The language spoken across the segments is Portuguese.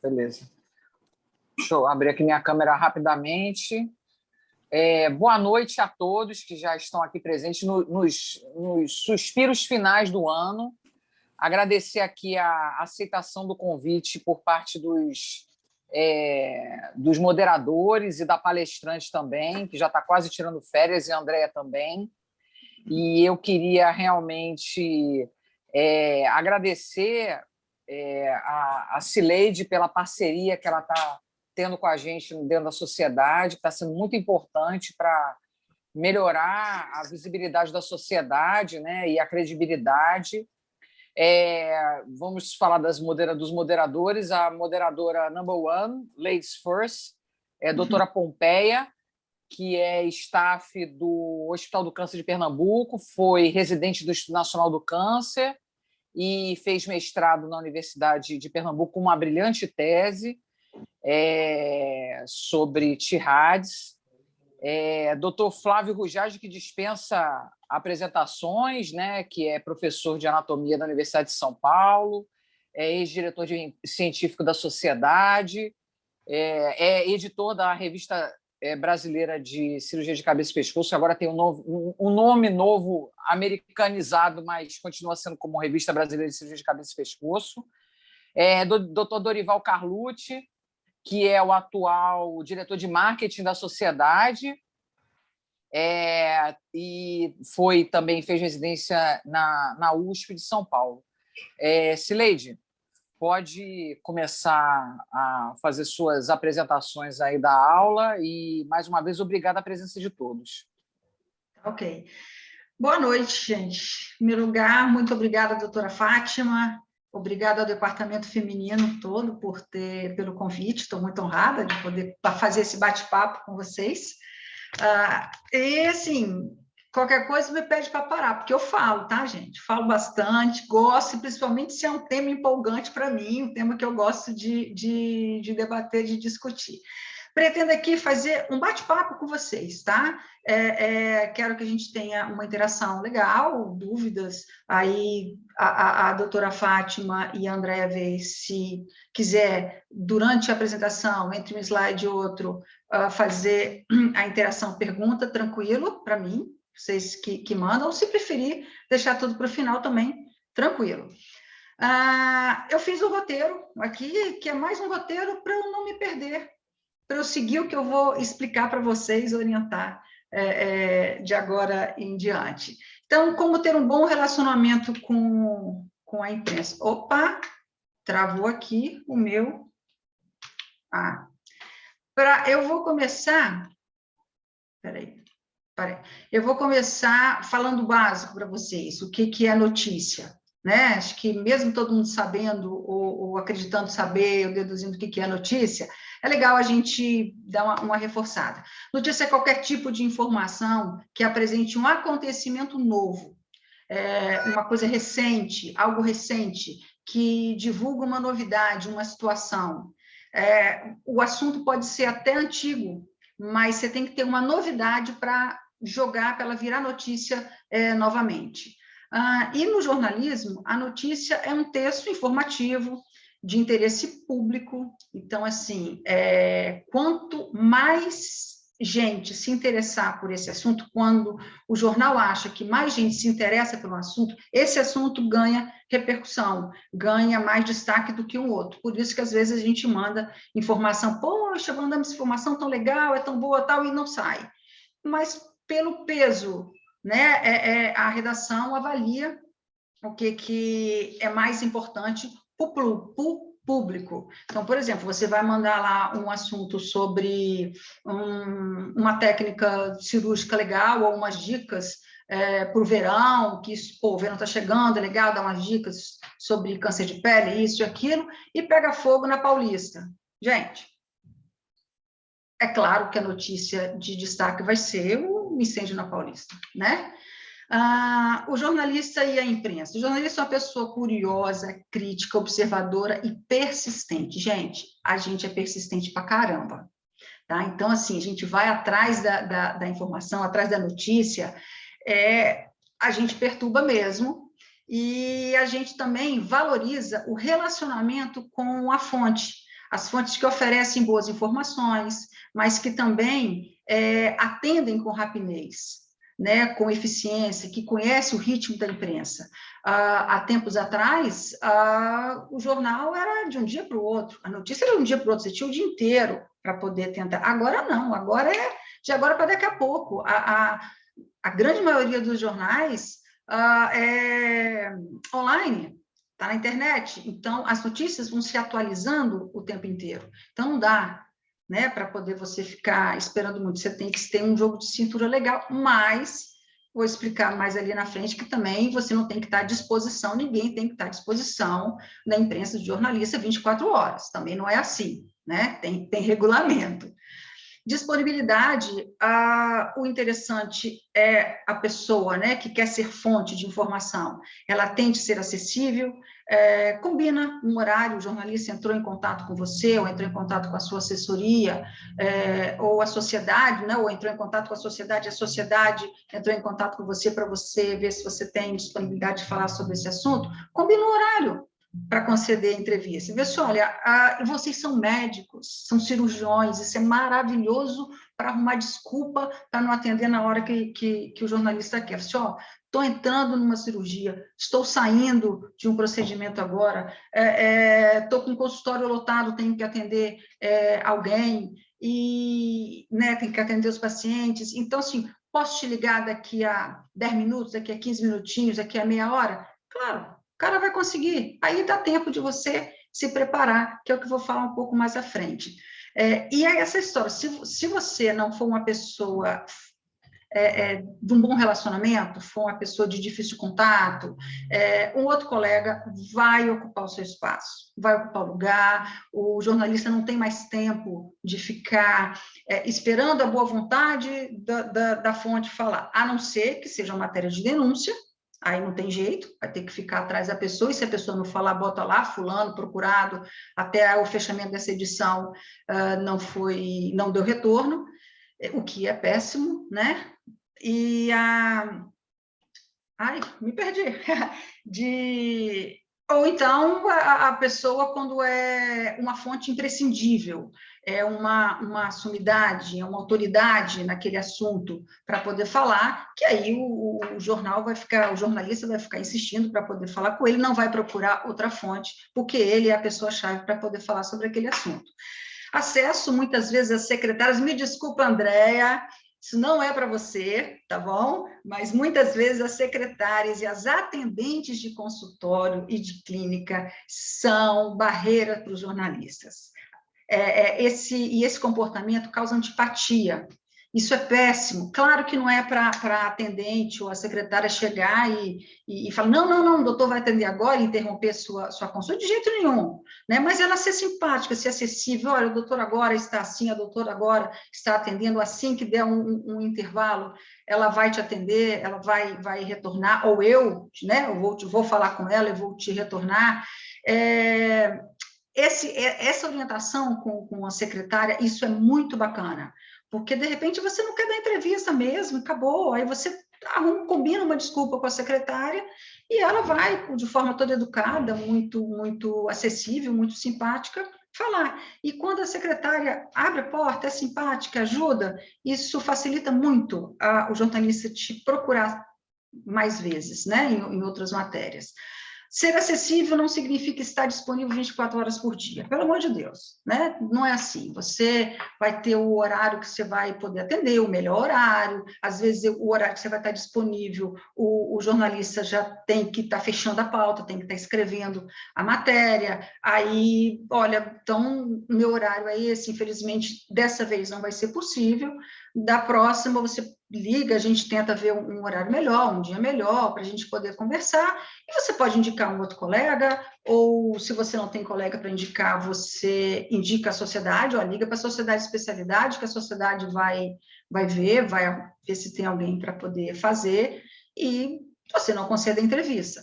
Beleza. Deixa eu abrir aqui minha câmera rapidamente. Boa noite a todos que já estão aqui presentes nos suspiros finais do ano. Agradecer aqui a aceitação do convite por parte dos moderadores e da palestrante também, que já está quase tirando férias, e a Andrea também. E eu queria realmente agradecer a Cileide pela parceria que ela está tendo com a gente dentro da sociedade, que está sendo muito importante para melhorar a visibilidade da sociedade, né, e a credibilidade. Vamos falar dos moderadores. A moderadora number one, Ladies First, é a doutora Pompeia, que é staff do Hospital do Câncer de Pernambuco, foi residente do Instituto Nacional do Câncer e fez mestrado na Universidade de Pernambuco com uma brilhante tese sobre TIRADS. Dr. Flávio Rujage, que dispensa apresentações, né, que é professor de anatomia da Universidade de São Paulo, é ex-diretor científico da Sociedade, é editor da Revista Brasileira de Cirurgia de Cabeça e Pescoço, agora tem um nome novo, americanizado, mas continua sendo como Revista Brasileira de Cirurgia de Cabeça e Pescoço. Dr. Dorival Carlucci, que é o atual diretor de marketing da Sociedade, e também fez residência na USP de São Paulo. Cileide, pode começar a fazer suas apresentações aí da aula e, mais uma vez, obrigada a presença de todos. Ok. Boa noite, gente. Em primeiro lugar, muito obrigada, doutora Fátima. Obrigada ao Departamento Feminino todo pelo convite. Estou muito honrada de poder fazer esse bate-papo com vocês. E, assim, qualquer coisa me pede para parar, porque eu falo, tá, gente? Falo bastante, gosto, principalmente se é um tema empolgante para mim, um tema que eu gosto de debater, de discutir. Pretendo aqui fazer um bate-papo com vocês, tá? Quero que a gente tenha uma interação legal, dúvidas, aí a doutora Fátima e a Andrea Vê, se quiser, durante a apresentação, entre um slide e outro, fazer a interação pergunta, tranquilo, para mim, vocês que mandam, ou se preferir, deixar tudo para o final também, tranquilo. Eu fiz um roteiro aqui, que é mais um roteiro para eu não me perder, para eu seguir o que eu vou explicar para vocês, orientar de agora em diante. Então, como ter um bom relacionamento com a imprensa. Opa, travou aqui o meu... eu vou começar... Peraí. Eu vou começar falando o básico para vocês, o que é notícia, né? Acho que mesmo todo mundo sabendo ou acreditando saber, ou deduzindo o que é notícia, é legal a gente dar uma reforçada. Notícia é qualquer tipo de informação que apresente um acontecimento novo, uma coisa recente, algo recente, que divulga uma novidade, uma situação. O assunto pode ser até antigo, mas você tem que ter uma novidade para jogar, para ela virar notícia novamente. E no jornalismo, a notícia é um texto informativo, de interesse público. Então, assim, quanto mais gente se interessar por esse assunto, quando o jornal acha que mais gente se interessa pelo assunto, esse assunto ganha repercussão, ganha mais destaque do que um outro. Por isso que, às vezes, a gente manda informação, poxa, mandamos informação tão legal, é tão boa, tal, e não sai. Mas, pelo peso, né, a redação avalia o que é mais importante para o público. Então, por exemplo, você vai mandar lá um assunto sobre uma técnica cirúrgica legal ou umas dicas para o verão, que o verão está chegando, é legal dar umas dicas sobre câncer de pele, isso e aquilo, e pega fogo na Paulista. Gente, é claro que a notícia de destaque vai ser o incêndio na Paulista, né? O jornalista e a imprensa. O jornalista é uma pessoa curiosa, crítica, observadora e persistente. Gente, a gente é persistente pra caramba, tá? Então, assim, a gente vai atrás da informação, atrás da notícia, a gente perturba mesmo, e a gente também valoriza o relacionamento com a fonte. as fontes que oferecem boas informações, mas que também atendem com rapidez, né, com eficiência, que conhece o ritmo da imprensa. Há tempos atrás, o jornal era de um dia para o outro, a notícia era de um dia para o outro, você tinha o dia inteiro para poder tentar. Agora não, agora é de agora para daqui a pouco. A grande maioria dos jornais é online, está na internet, então as notícias vão se atualizando o tempo inteiro. Então não dá, né, para poder você ficar esperando muito, você tem que ter um jogo de cintura legal, mas vou explicar mais ali na frente que também você não tem que estar à disposição, ninguém tem que estar à disposição da imprensa de jornalista 24 horas, também não é assim, né, tem regulamento. Disponibilidade, o interessante é a pessoa, né, que quer ser fonte de informação, ela tem de ser acessível, combina um horário, o jornalista entrou em contato com você, ou entrou em contato com a sua assessoria, ou a sociedade, né, ou entrou em contato com a sociedade entrou em contato com você para você ver se você tem disponibilidade de falar sobre esse assunto, combina um horário para conceder a entrevista. Vê se, olha, vocês são médicos, são cirurgiões, isso é maravilhoso para arrumar desculpa para não atender na hora que o jornalista quer. Você, estou entrando numa cirurgia, estou saindo de um procedimento agora, estou com um consultório lotado, tenho que atender alguém, e né, tenho que atender os pacientes. Então, assim, posso te ligar daqui a 10 minutos, daqui a 15 minutinhos, daqui a meia hora? Claro, o cara vai conseguir. Aí dá tempo de você se preparar, que é o que eu vou falar um pouco mais à frente. E aí essa história, se você não for uma pessoa de um bom relacionamento, for uma pessoa de difícil contato, um outro colega vai ocupar o seu espaço, vai ocupar o lugar, o jornalista não tem mais tempo de ficar esperando a boa vontade da fonte falar, a não ser que seja uma matéria de denúncia. Aí não tem jeito, vai ter que ficar atrás da pessoa, e se a pessoa não falar, bota lá, fulano, procurado, até o fechamento dessa edição não deu retorno, o que é péssimo, né? E ai, me perdi. Ou então a pessoa, quando é uma fonte imprescindível, é uma sumidade, é uma autoridade naquele assunto para poder falar, que aí o jornalista vai ficar insistindo para poder falar com ele, não vai procurar outra fonte, porque ele é a pessoa-chave para poder falar sobre aquele assunto. Acesso, muitas vezes, às secretárias, me desculpa, Andréia, isso não é para você, tá bom? Mas muitas vezes as secretárias e as atendentes de consultório e de clínica são barreira para os jornalistas. Esse comportamento causa antipatia. Isso é péssimo. Claro que não é para a atendente ou a secretária chegar e falar, não, o doutor vai atender agora e interromper sua consulta, de jeito nenhum, né? Mas ela ser simpática, ser acessível, olha, o doutor agora está assim, a doutora agora está atendendo, assim que der um intervalo, ela vai te atender, ela vai retornar, ou eu, né? Eu vou falar com ela, eu vou te retornar. Essa orientação com a secretária, isso é muito bacana, porque, de repente, você não quer dar entrevista mesmo, acabou, aí você combina uma desculpa com a secretária e ela vai, de forma toda educada, muito, muito acessível, muito simpática, falar. E quando a secretária abre a porta, é simpática, ajuda, isso facilita muito o jornalista te procurar mais vezes, né, em outras matérias. Ser acessível não significa estar disponível 24 horas por dia, pelo amor de Deus, né? Não é assim. Você vai ter o horário que você vai poder atender, o melhor horário, às vezes o horário que você vai estar disponível, o jornalista já tem que estar fechando a pauta, tem que estar escrevendo a matéria, aí, olha, então, meu horário é esse, infelizmente, dessa vez não vai ser possível, da próxima você liga, a gente tenta ver um horário melhor, um dia melhor, para a gente poder conversar, e você pode indicar um outro colega, ou se você não tem colega para indicar, você indica a sociedade, ou liga para a sociedade de especialidade, que a sociedade vai ver se tem alguém para poder fazer, e você não concede a entrevista,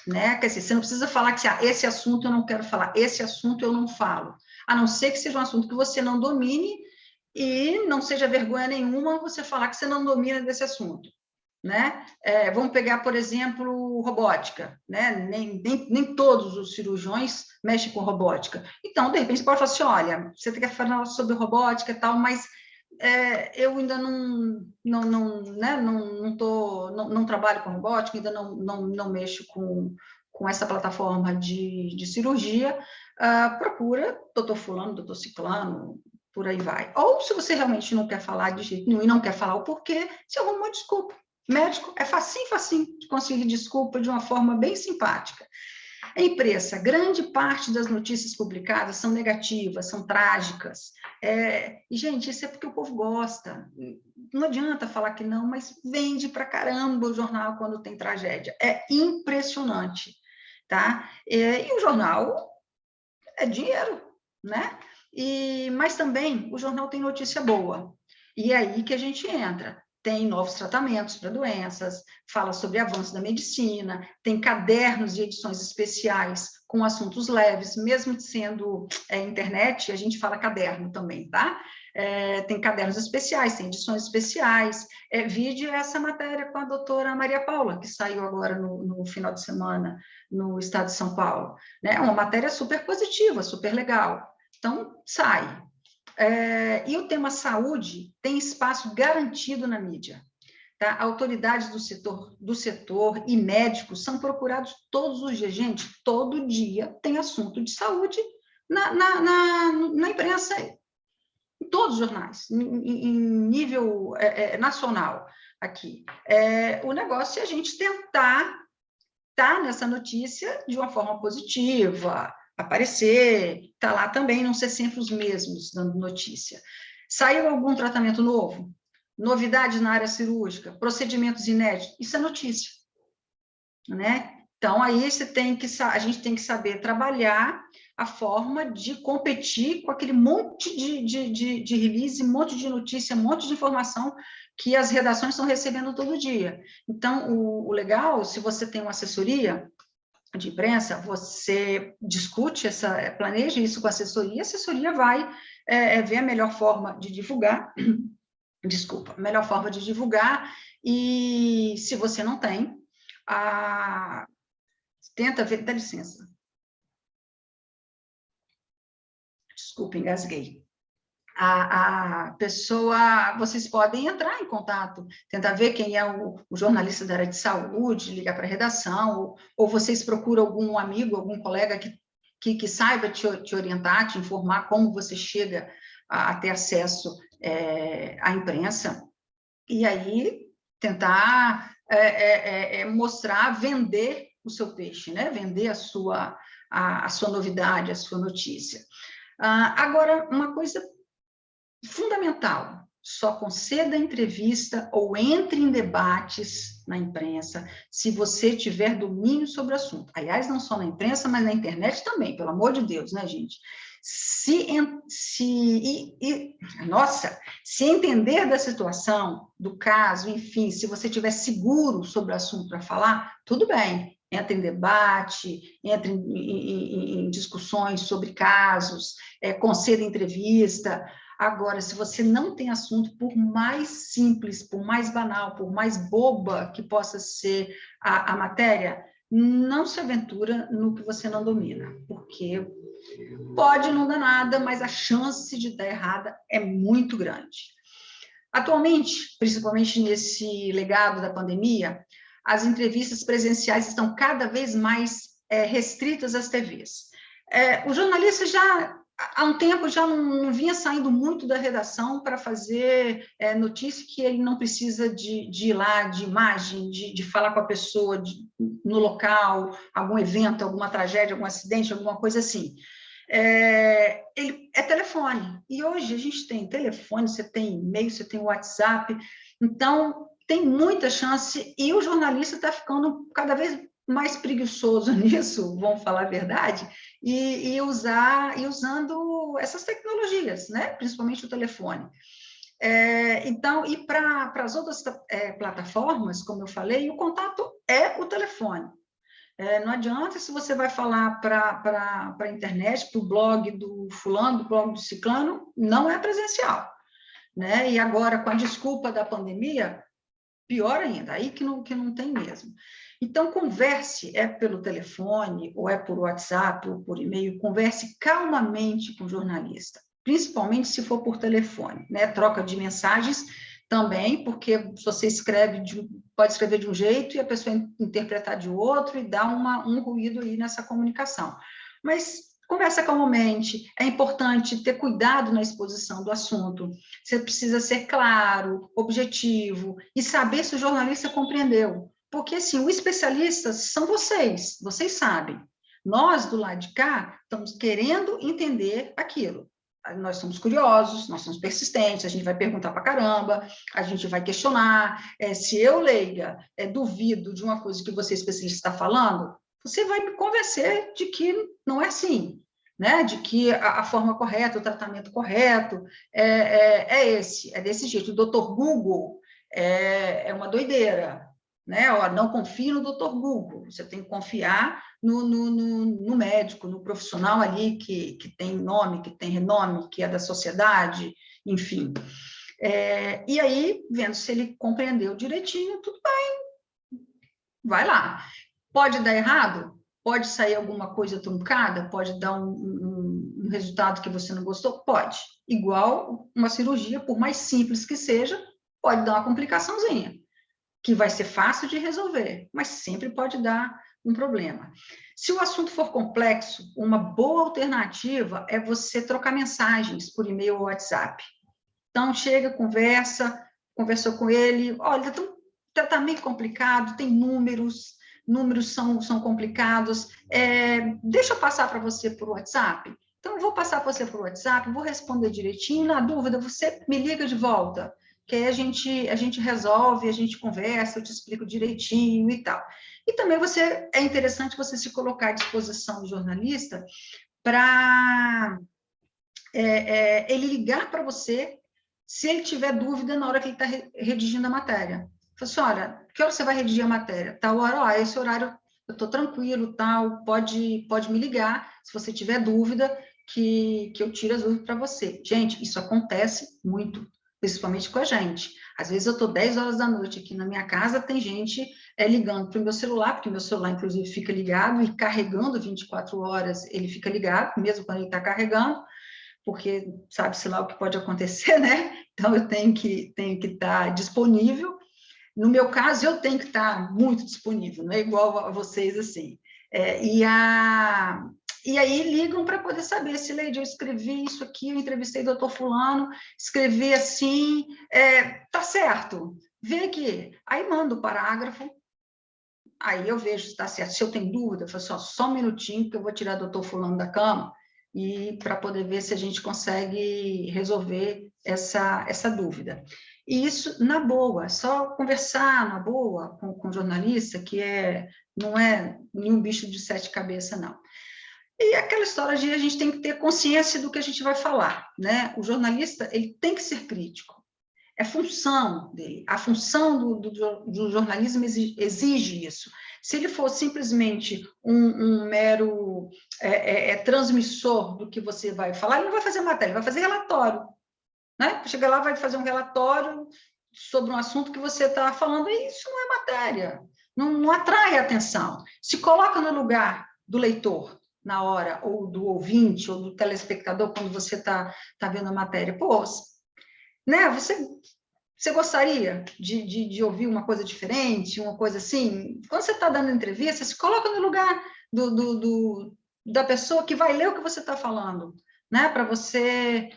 né? Quer dizer, você não precisa falar que esse assunto eu não quero falar, esse assunto eu não falo, a não ser que seja um assunto que você não domine, e não seja vergonha nenhuma você falar que você não domina desse assunto. né? Vamos pegar, por exemplo, robótica, né? Nem todos os cirurgiões mexem com robótica. Então, de repente, você pode falar assim, olha, você quer falar sobre robótica e tal, mas eu ainda não trabalho com robótica, ainda não mexo com essa plataforma de cirurgia, procura doutor fulano, doutor ciclano, por aí vai. Ou, se você realmente não quer falar de jeito nenhum e não quer falar o porquê, você arruma uma desculpa. Médico é facinho de conseguir desculpa de uma forma bem simpática. A imprensa, grande parte das notícias publicadas são negativas, são trágicas. E, gente, isso é porque o povo gosta. Não adianta falar que não, mas vende pra caramba o jornal quando tem tragédia. É impressionante, tá? E o jornal é dinheiro, né? Mas também o jornal tem notícia boa. E é aí que a gente entra. Tem novos tratamentos para doenças, fala sobre avanço da medicina, tem cadernos e edições especiais com assuntos leves, mesmo sendo internet, a gente fala caderno também, tá? Tem cadernos especiais, tem edições especiais. Vide essa matéria com a doutora Maria Paula, que saiu agora no final de semana no estado de São Paulo. É uma matéria super positiva, super legal. Então, sai. E o tema saúde tem espaço garantido na mídia. Tá? Autoridades do setor e médicos são procurados todos os dias. Gente, todo dia tem assunto de saúde na imprensa, em todos os jornais, em nível nacional aqui. O negócio é a gente tentar estar nessa notícia de uma forma positiva, aparecer, tá lá também, não ser sempre os mesmos dando notícia. Saiu algum tratamento novo? Novidades na área cirúrgica? Procedimentos inéditos? Isso é notícia, né? Então, aí a gente tem que saber trabalhar a forma de competir com aquele monte de release, monte de notícia, monte de informação que as redações estão recebendo todo dia. Então, o legal, se você tem uma assessoria de imprensa, você discute, planeja isso com a assessoria vai ver a melhor forma de divulgar, melhor forma de divulgar, e se você não tem, tenta ver, dá licença. Desculpa, engasguei. A pessoa, vocês podem entrar em contato, tentar ver quem é o jornalista da área de saúde, ligar para a redação, ou vocês procuram algum amigo, algum colega que saiba te orientar, te informar como você chega a ter acesso à imprensa, e aí tentar mostrar, vender o seu peixe, né? Vender a sua novidade, a sua notícia. Agora, uma coisa fundamental, só conceda entrevista ou entre em debates na imprensa se você tiver domínio sobre o assunto. Aliás, não só na imprensa, mas na internet também, pelo amor de Deus, né, gente? Se entender da situação, do caso, enfim, se você estiver seguro sobre o assunto para falar, tudo bem, entra em debate, entra em discussões sobre casos, conceda entrevista. Agora, se você não tem assunto, por mais simples, por mais banal, por mais boba que possa ser a matéria, não se aventura no que você não domina, porque pode não dar nada, mas a chance de dar errada é muito grande. Atualmente, principalmente nesse legado da pandemia, as entrevistas presenciais estão cada vez mais restritas às TVs. O jornalista já, há um tempo, já não vinha saindo muito da redação para fazer notícia que ele não precisa de ir lá, de imagem, de falar com a pessoa no local, algum evento, alguma tragédia, algum acidente, alguma coisa assim. Ele é telefone, e hoje a gente tem telefone, você tem e-mail, você tem WhatsApp, então tem muita chance, e o jornalista está ficando cada vez mais preguiçoso nisso, vamos falar a verdade, e usando essas tecnologias, né? Principalmente o telefone. Então, e para as outras plataformas, como eu falei, o contato é o telefone. Não adianta se você vai falar para a internet, para o blog do fulano, do blog do ciclano, não é presencial, né? E agora, com a desculpa da pandemia, pior ainda, aí que não tem mesmo. Então, converse, pelo telefone, ou por WhatsApp, ou por e-mail, converse calmamente com o jornalista, principalmente se for por telefone, né? Troca de mensagens também, porque você pode escrever de um jeito e a pessoa interpretar de outro e dar um ruído aí nessa comunicação. Mas conversa calmamente, é importante ter cuidado na exposição do assunto, você precisa ser claro, objetivo, e saber se o jornalista compreendeu. Porque, assim, o especialista são vocês sabem. Nós, do lado de cá, estamos querendo entender aquilo. Nós somos curiosos, nós somos persistentes, a gente vai perguntar para caramba, a gente vai questionar. Se eu, leiga, duvido de uma coisa que você, especialista, está falando, você vai me convencer de que não é assim, né? De que a forma correta, o tratamento correto é desse jeito. O doutor Google é uma doideira, né? Ó, não confie no doutor Google, você tem que confiar no médico, no profissional ali que tem nome, que tem renome, que é da sociedade, enfim. E aí, vendo se ele compreendeu direitinho, tudo bem, vai lá. Pode dar errado? Pode sair alguma coisa truncada? Pode dar um resultado que você não gostou? Pode. Igual uma cirurgia, por mais simples que seja, pode dar uma complicaçãozinha, que vai ser fácil de resolver, mas sempre pode dar um problema. Se o assunto for complexo, uma boa alternativa é você trocar mensagens por e-mail ou WhatsApp. Então, chega, conversou com ele, olha, tá meio complicado, tem números são complicados, deixa eu passar para você por WhatsApp. Então, eu vou passar para você por WhatsApp, vou responder direitinho, na dúvida, você me liga de volta, que aí a gente resolve, a gente conversa, eu te explico direitinho e tal. E também é interessante você se colocar à disposição do jornalista para ele ligar para você se ele tiver dúvida na hora que ele está redigindo a matéria. Fala assim, olha, que hora você vai redigir a matéria? Tal hora, esse horário eu estou tranquilo, tal, pode me ligar, se você tiver dúvida, que eu tiro as dúvidas para você. Gente, isso acontece muito, principalmente com a gente. Às vezes eu estou 10 horas da noite aqui na minha casa, tem gente ligando para o meu celular, porque meu celular, inclusive, fica ligado e carregando 24 horas, ele fica ligado, mesmo quando ele está carregando, porque sabe-se lá o que pode acontecer, né? Então, eu tenho que estar disponível. No meu caso, eu tenho que estar muito disponível, não é igual a vocês, assim. E aí ligam para poder saber se, Leide, eu escrevi isso aqui, eu entrevistei o doutor fulano, escrevi assim, tá certo, vê aqui. Aí manda o parágrafo, aí eu vejo se está certo. Se eu tenho dúvida, eu falo assim, só um minutinho que eu vou tirar o doutor fulano da cama, e para poder ver se a gente consegue resolver essa dúvida. E isso na boa, só conversar na boa com o jornalista, que não é nenhum bicho de 7 cabeças, não. E aquela história de a gente tem que ter consciência do que a gente vai falar, né? O jornalista, ele tem que ser crítico, é função dele, a função do jornalismo exige isso. Se ele for simplesmente um mero transmissor do que você vai falar, ele não vai fazer matéria, ele vai fazer relatório, né? Chega lá, vai fazer um relatório sobre um assunto que você está falando, e isso não é matéria, não atrai atenção. Se coloca no lugar do leitor, na hora, ou do ouvinte, ou do telespectador, quando você está vendo a matéria. Pô, né? Você gostaria de ouvir uma coisa diferente, uma coisa assim? Quando você está dando entrevista, se coloca no lugar da pessoa que vai ler o que você está falando, né? Para você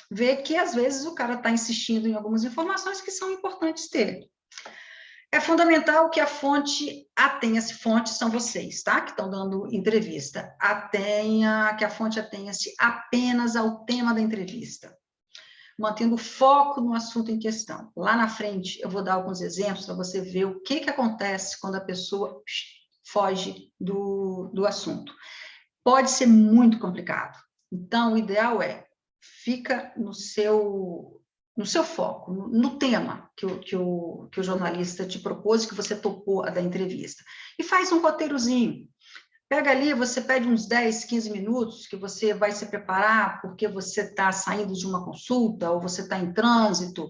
ver que, às vezes, o cara está insistindo em algumas informações que são importantes ter. É fundamental que a fonte atenha-se, fontes são vocês, tá? Que estão dando entrevista. Que a fonte atenha-se apenas ao tema da entrevista, mantendo foco no assunto em questão. Lá na frente, eu vou dar alguns exemplos para você ver o que acontece quando a pessoa foge do assunto. Pode ser muito complicado. Então, o ideal fica no seu foco, no tema que o jornalista te propôs, que você topou a da entrevista. E faz um roteirozinho. Pega ali, você pede uns 10, 15 minutos que você vai se preparar porque você está saindo de uma consulta ou você está em trânsito.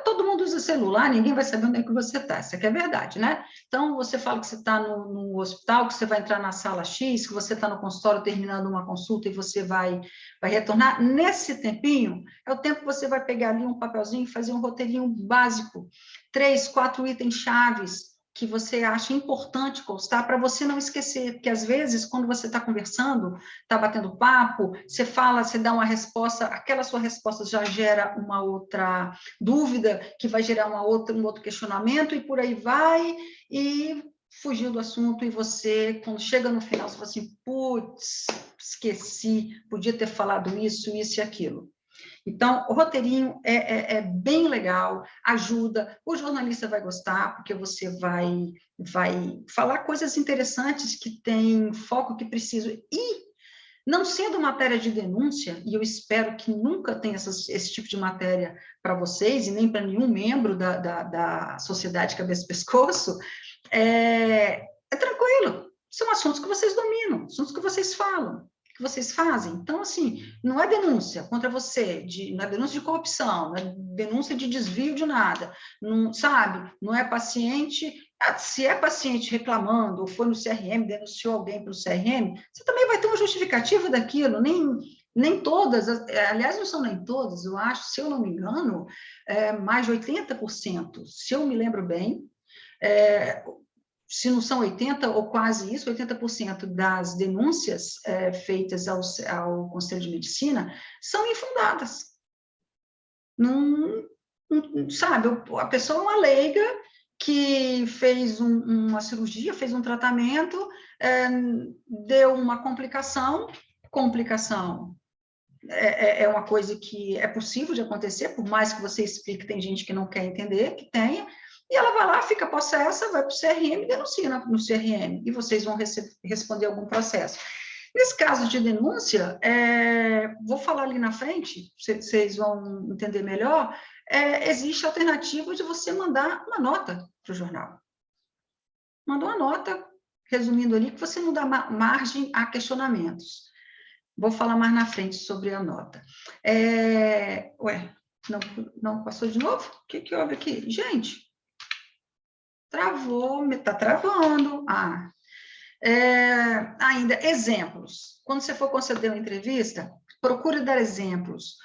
Todo mundo usa celular, ninguém vai saber onde é que você está. Isso aqui é verdade, né? Então, você fala que você está no hospital, que você vai entrar na sala X, que você está no consultório terminando uma consulta e você vai retornar. Nesse tempinho, é o tempo que você vai pegar ali um papelzinho e fazer um roteirinho básico. 3, 4 itens chaves que você acha importante constar para você não esquecer, porque às vezes, quando você está conversando, está batendo papo, você fala, você dá uma resposta, aquela sua resposta já gera uma outra dúvida, que vai gerar um outro questionamento, e por aí vai, e fugiu do assunto, e você, quando chega no final, você fala assim, putz, esqueci, podia ter falado isso e aquilo. Então, o roteirinho é bem legal, ajuda, o jornalista vai gostar, porque você vai falar coisas interessantes que têm foco que precisa. E, não sendo matéria de denúncia, e eu espero que nunca tenha esse tipo de matéria para vocês, e nem para nenhum membro da sociedade cabeça-pescoço, é tranquilo, são assuntos que vocês dominam, assuntos que vocês falam, que vocês fazem. Então, assim, não é denúncia contra você, não é denúncia de corrupção, não é denúncia de desvio de nada, não, sabe? Não é paciente. Se é paciente reclamando, ou foi no CRM, denunciou alguém pelo CRM, você também vai ter uma justificativa daquilo, nem todas, aliás, não são nem todas, eu acho, se eu não me engano, mais de 80%, se eu me lembro bem, se não são 80% ou quase isso, 80% das denúncias feitas ao Conselho de Medicina são infundadas. Não, sabe, a pessoa é uma leiga que fez uma cirurgia, fez um tratamento, deu uma complicação é uma coisa que é possível de acontecer, por mais que você explique, tem gente que não quer entender, que tenha, e ela vai lá, fica possessa, vai para o CRM e denuncia no CRM, e vocês vão responder algum processo. Nesse caso de denúncia, vou falar ali na frente, vocês vão entender melhor, existe a alternativa de você mandar uma nota para o jornal. Mandou uma nota, resumindo ali, que você não dá margem a questionamentos. Vou falar mais na frente sobre a nota. Ué, não passou de novo? O que houve aqui? Gente, travou, está travando. Ainda, exemplos. Quando você for conceder uma entrevista, procure dar exemplos,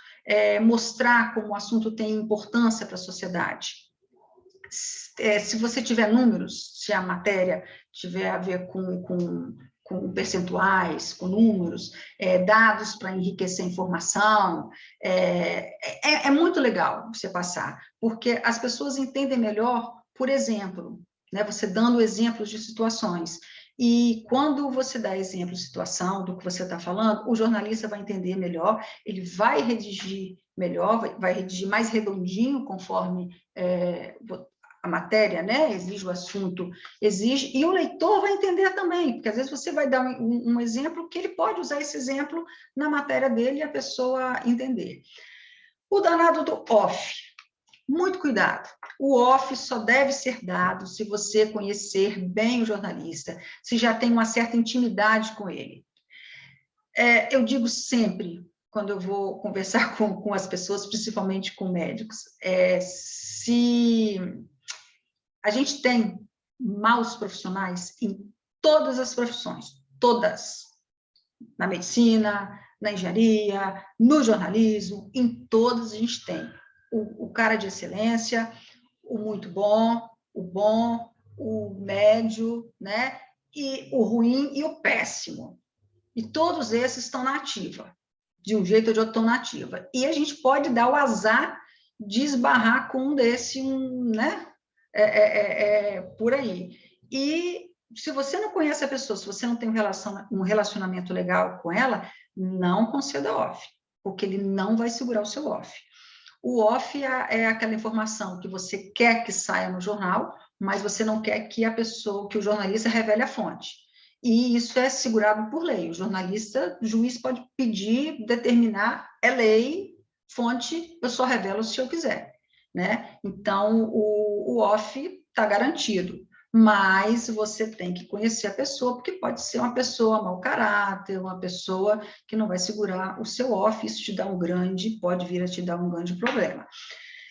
mostrar como o assunto tem importância para a sociedade. Se você tiver números, se a matéria tiver a ver com percentuais, com números, dados para enriquecer a informação, é muito legal você passar, porque as pessoas entendem melhor, por exemplo, né, você dando exemplos de situações. E quando você dá exemplo de situação, do que você está falando, o jornalista vai entender melhor, ele vai redigir melhor, vai redigir mais redondinho, conforme a matéria, né, exige o assunto, exige, e o leitor vai entender também, porque às vezes você vai dar um exemplo que ele pode usar esse exemplo na matéria dele e a pessoa entender. O danado do off, muito cuidado. O off só deve ser dado se você conhecer bem o jornalista, se já tem uma certa intimidade com ele. Eu digo sempre, quando eu vou conversar com as pessoas, principalmente com médicos, se a gente tem maus profissionais em todas as profissões, todas, na medicina, na engenharia, no jornalismo, em todas a gente tem o cara de excelência, o muito bom, o médio, né? E o ruim e o péssimo. E todos esses estão na ativa, de um jeito ou de outro estão na ativa. E a gente pode dar o azar de esbarrar com um desse, né? Por aí. E se você não conhece a pessoa, se você não tem um relacionamento legal com ela, não conceda off, porque ele não vai segurar o seu off. O off é aquela informação que você quer que saia no jornal, mas você não quer que que o jornalista revele a fonte. E isso é segurado por lei. O juiz pode pedir, determinar, é lei, fonte, eu só revelo se eu quiser, né? Então, o off está garantido. mas você tem que conhecer a pessoa, porque pode ser uma pessoa mau caráter, uma pessoa que não vai segurar o seu off, isso pode vir a te dar um grande problema.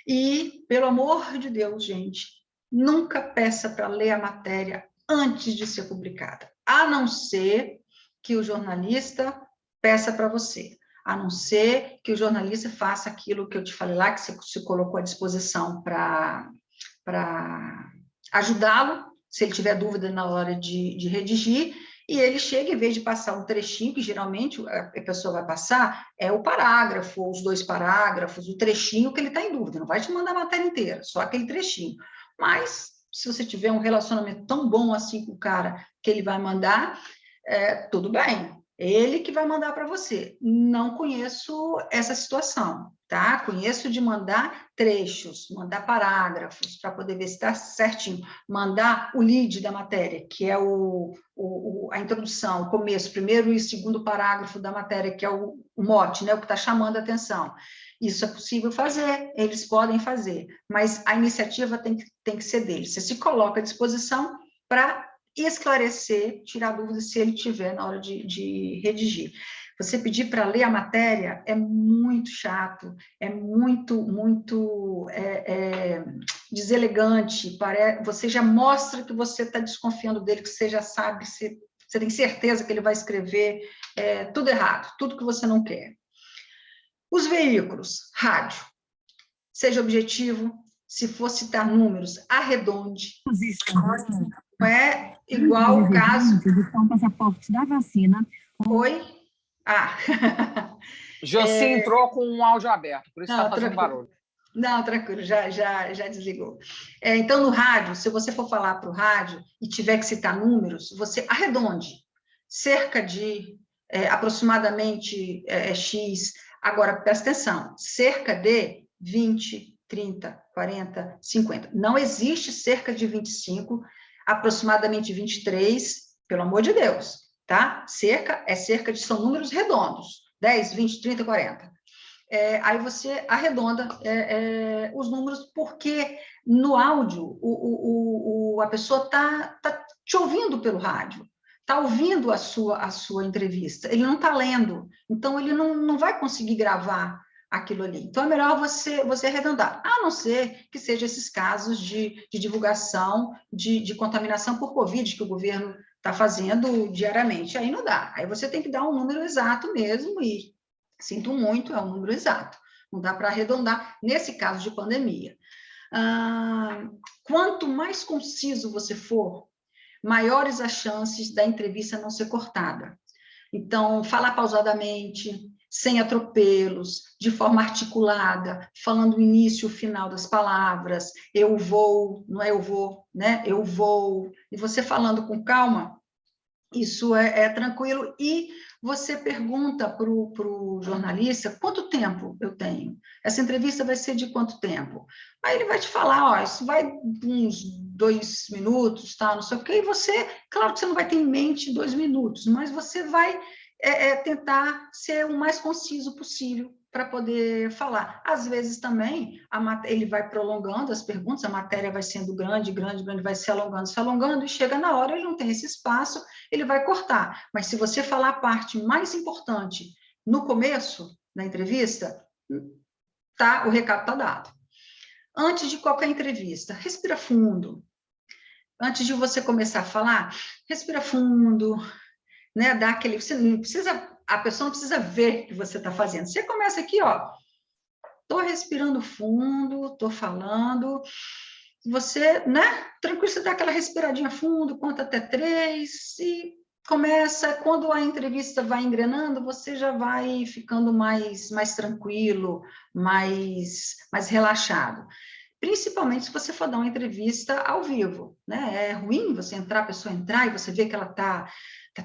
E, pelo amor de Deus, gente, nunca peça para ler a matéria antes de ser publicada, a não ser que o jornalista peça para você, a não ser que o jornalista faça aquilo que eu te falei lá, que você se colocou à disposição para ajudá-lo, se ele tiver dúvida na hora de redigir, e ele chega, em vez de passar um trechinho, que geralmente a pessoa vai passar, é o parágrafo, os 2 parágrafos, o trechinho que ele está em dúvida, não vai te mandar a matéria inteira, só aquele trechinho. Mas, se você tiver um relacionamento tão bom assim com o cara, que ele vai mandar, tudo bem, ele que vai mandar para você. Não conheço essa situação, tá? Conheço de mandar trechos, mandar parágrafos, para poder ver se está certinho. Mandar o lead da matéria, que é a introdução, o começo, primeiro e segundo parágrafo da matéria, que é o mote, né? O que está chamando a atenção. Isso é possível fazer, eles podem fazer, mas a iniciativa tem que ser deles. Você se coloca à disposição para esclarecer, tirar dúvidas se ele tiver na hora de redigir. Você pedir para ler a matéria é muito chato, é muito deselegante, você já mostra que você está desconfiando dele, que você já sabe, você tem certeza que ele vai escrever tudo errado, tudo que você não quer. Os veículos, rádio, seja objetivo, se for citar números, arredonde. Não é igual o caso... do passaporte da vacina. Oi? Josi entrou com um áudio aberto, por isso está fazendo barulho. Não, tranquilo, já desligou. Então, no rádio, se você for falar para o rádio e tiver que citar números, você arredonde, cerca de aproximadamente X. Agora, presta atenção, cerca de 20, 30, 40, 50. Não existe cerca de 25, aproximadamente 23, pelo amor de Deus, tá? Cerca de, são números redondos, 10, 20, 30, 40. Aí você arredonda os números, porque no áudio a pessoa está te ouvindo pelo rádio, está ouvindo a sua entrevista, ele não está lendo, então ele não vai conseguir gravar aquilo ali. Então, é melhor você arredondar, a não ser que seja esses casos de divulgação de contaminação por Covid que o governo está fazendo diariamente. Aí não dá, aí você tem que dar um número exato mesmo, e sinto muito, é um número exato, não dá para arredondar nesse caso de pandemia. Quanto mais conciso você for, maiores as chances da entrevista não ser cortada. Então, falar pausadamente, sem atropelos, de forma articulada, falando o início e o final das palavras, eu vou, não é eu vou, né? Eu vou. E você falando com calma, isso é tranquilo. E você pergunta para o jornalista, quanto tempo eu tenho? Essa entrevista vai ser de quanto tempo? Aí ele vai te falar, ó, isso vai uns 2 minutos, tá, não sei o quê, e você, claro que você não vai ter em mente 2 minutos, mas você vai tentar ser o mais conciso possível para poder falar. Às vezes também ele vai prolongando as perguntas, a matéria vai sendo grande, vai se alongando, e chega na hora, ele não tem esse espaço, ele vai cortar. Mas se você falar a parte mais importante no começo da entrevista, o recado está dado. Antes de qualquer entrevista, respira fundo. Antes de você começar a falar, respira fundo, né? Dá aquele... a pessoa não precisa ver o que você está fazendo. Você começa aqui, ó. Estou respirando fundo, estou falando. Você, né? Tranquilo, você dá aquela respiradinha fundo, conta até 3 e começa. Quando a entrevista vai engrenando, você já vai ficando mais tranquilo, mais relaxado. Principalmente se você for dar uma entrevista ao vivo, né? É ruim você entrar, a pessoa entrar e você vê que ela está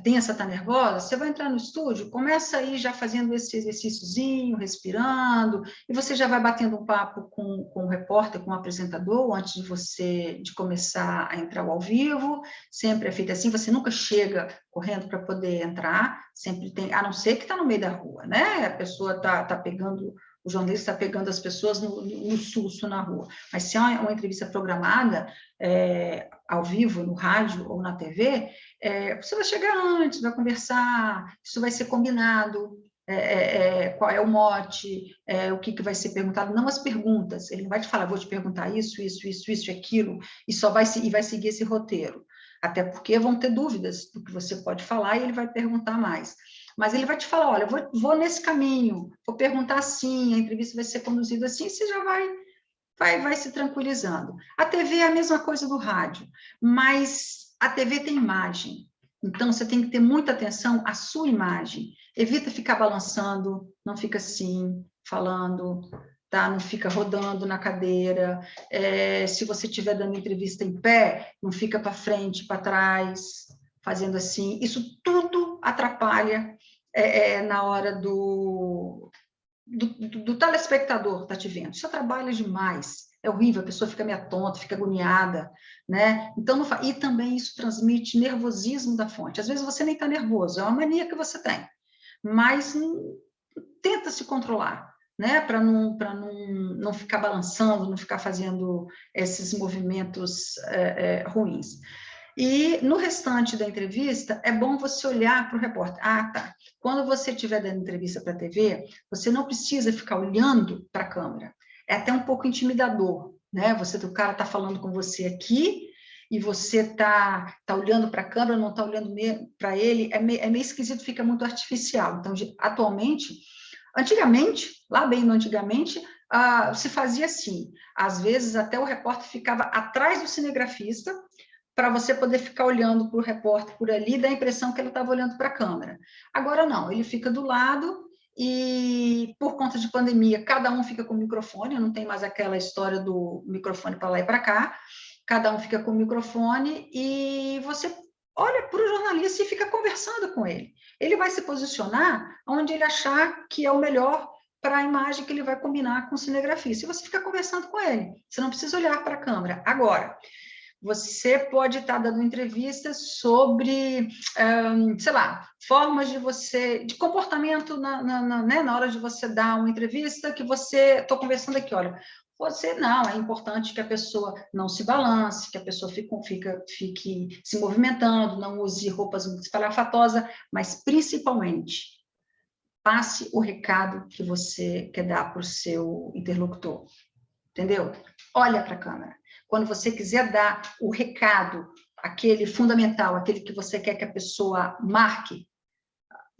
tensa, está nervosa. Você vai entrar no estúdio, começa aí já fazendo esse exercíciozinho, respirando, e você já vai batendo um papo com o repórter, com o apresentador, antes de começar a entrar ao vivo. Sempre é feito assim, você nunca chega correndo para poder entrar, sempre tem, a não ser que está no meio da rua, né? A pessoa está pegando... O jornalista está pegando as pessoas no susto na rua. Mas se é uma entrevista programada, ao vivo, no rádio ou na TV, você vai chegar antes, vai conversar, isso vai ser combinado, qual é o mote, o que vai ser perguntado, não as perguntas, ele não vai te falar, vou te perguntar isso, e aquilo, e vai seguir esse roteiro, até porque vão ter dúvidas do que você pode falar e ele vai perguntar mais. Mas ele vai te falar, olha, vou nesse caminho, vou perguntar assim, a entrevista vai ser conduzida assim, você já vai se tranquilizando. A TV é a mesma coisa do rádio, mas a TV tem imagem, então você tem que ter muita atenção à sua imagem. Evita ficar balançando, não fica assim, falando, tá? Não fica rodando na cadeira. Se você estiver dando entrevista em pé, não fica para frente, para trás, fazendo assim. Isso tudo atrapalha na hora do telespectador que está te vendo. Isso atrapalha demais. É horrível, a pessoa fica meio tonta, fica agoniada, né? Então, e também isso transmite nervosismo da fonte. Às vezes você nem está nervoso, é uma mania que você tem, mas tenta se controlar, né? Para não ficar balançando, não ficar fazendo esses movimentos ruins. E no restante da entrevista, é bom você olhar para o repórter. Ah, tá. Quando você estiver dando entrevista para a TV, você não precisa ficar olhando para a câmera. É até um pouco intimidador, né? O cara está falando com você aqui e você está olhando para a câmera, não está olhando para ele, é meio esquisito, fica muito artificial. Então, antigamente, lá bem no antigamente, se fazia assim. Às vezes, até o repórter ficava atrás do cinegrafista, para você poder ficar olhando para o repórter por ali, dá a impressão que ele estava olhando para a câmera. Agora não, ele fica do lado e, por conta de pandemia, cada um fica com o microfone, não tem mais aquela história do microfone para lá e para cá, cada um fica com o microfone e você olha para o jornalista e fica conversando com ele. Ele vai se posicionar onde ele achar que é o melhor para a imagem que ele vai combinar com o cinegrafista. E você fica conversando com ele, você não precisa olhar para a câmera. Agora, você pode estar dando entrevistas sobre, sei lá, formas de comportamento na hora de você dar uma entrevista, que estou conversando aqui, olha, é importante que a pessoa não se balance, que a pessoa fique se movimentando, não use roupas muito espalhafatosas, mas principalmente passe o recado que você quer dar para o seu interlocutor, entendeu? Olha para a câmera. Quando você quiser dar o recado, aquele fundamental, aquele que você quer que a pessoa marque,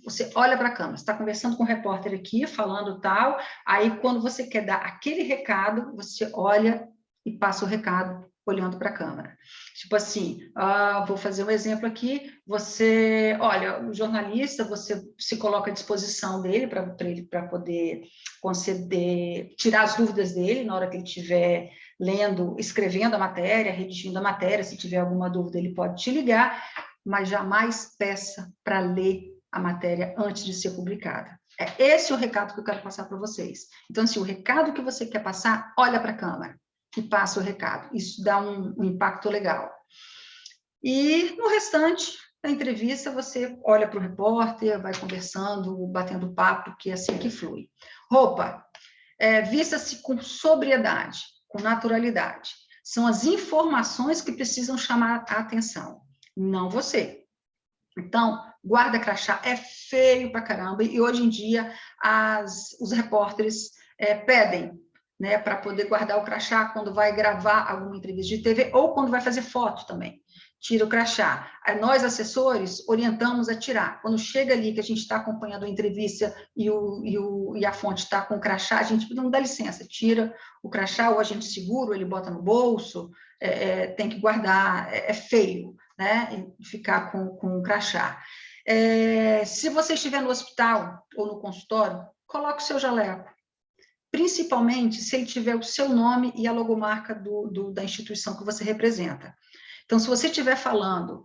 você olha para a câmera, você está conversando com o repórter aqui, falando tal, aí quando você quer dar aquele recado, você olha e passa o recado olhando para a câmera. Tipo assim, vou fazer um exemplo aqui, olha, o jornalista, você se coloca à disposição dele para poder conceder, tirar as dúvidas dele na hora que ele estiver lendo, escrevendo a matéria, redigindo a matéria, se tiver alguma dúvida ele pode te ligar, mas jamais peça para ler a matéria antes de ser publicada. Esse é o recado que eu quero passar para vocês. Então, assim, o recado que você quer passar, olha para a câmera e passa o recado. Isso dá um impacto legal. E no restante da entrevista, você olha para o repórter, vai conversando, batendo papo, que é assim que flui. Roupa, vista-se com sobriedade, com naturalidade. São as informações que precisam chamar a atenção, não você. Então, guarda-crachá é feio pra caramba, e hoje em dia os repórteres pedem, né, para poder guardar o crachá quando vai gravar alguma entrevista de TV ou quando vai fazer foto também. Tira o crachá. Nós, assessores, orientamos a tirar. Quando chega ali que a gente está acompanhando a entrevista e a fonte está com o crachá, a gente não dá licença, tira o crachá, ou a gente segura, ou ele bota no bolso, tem que guardar, é feio, né, ficar com o crachá. Se você estiver no hospital ou no consultório, coloque o seu jaleco, principalmente se ele tiver o seu nome e a logomarca da instituição que você representa. Então, se você estiver falando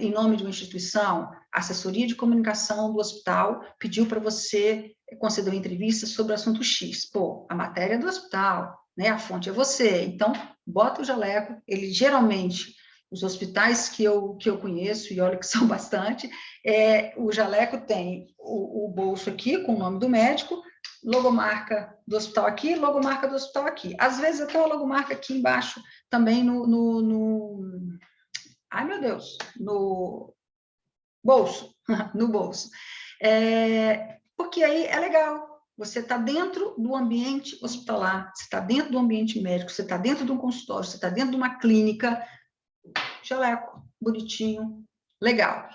em nome de uma instituição, a assessoria de comunicação do hospital pediu para você conceder uma entrevista sobre o assunto X. Pô, a matéria é do hospital, né? A fonte é você. Então, bota o jaleco. Ele geralmente, os hospitais que eu conheço, e olha que são bastante, o jaleco tem o bolso aqui com o nome do médico, logomarca do hospital aqui, logomarca do hospital aqui. Às vezes até uma logomarca aqui embaixo também ai, meu Deus, no bolso, no bolso. Porque aí é legal, você está dentro do ambiente hospitalar, você está dentro do ambiente médico, você está dentro de um consultório, você está dentro de uma clínica, jaleco, bonitinho, legal.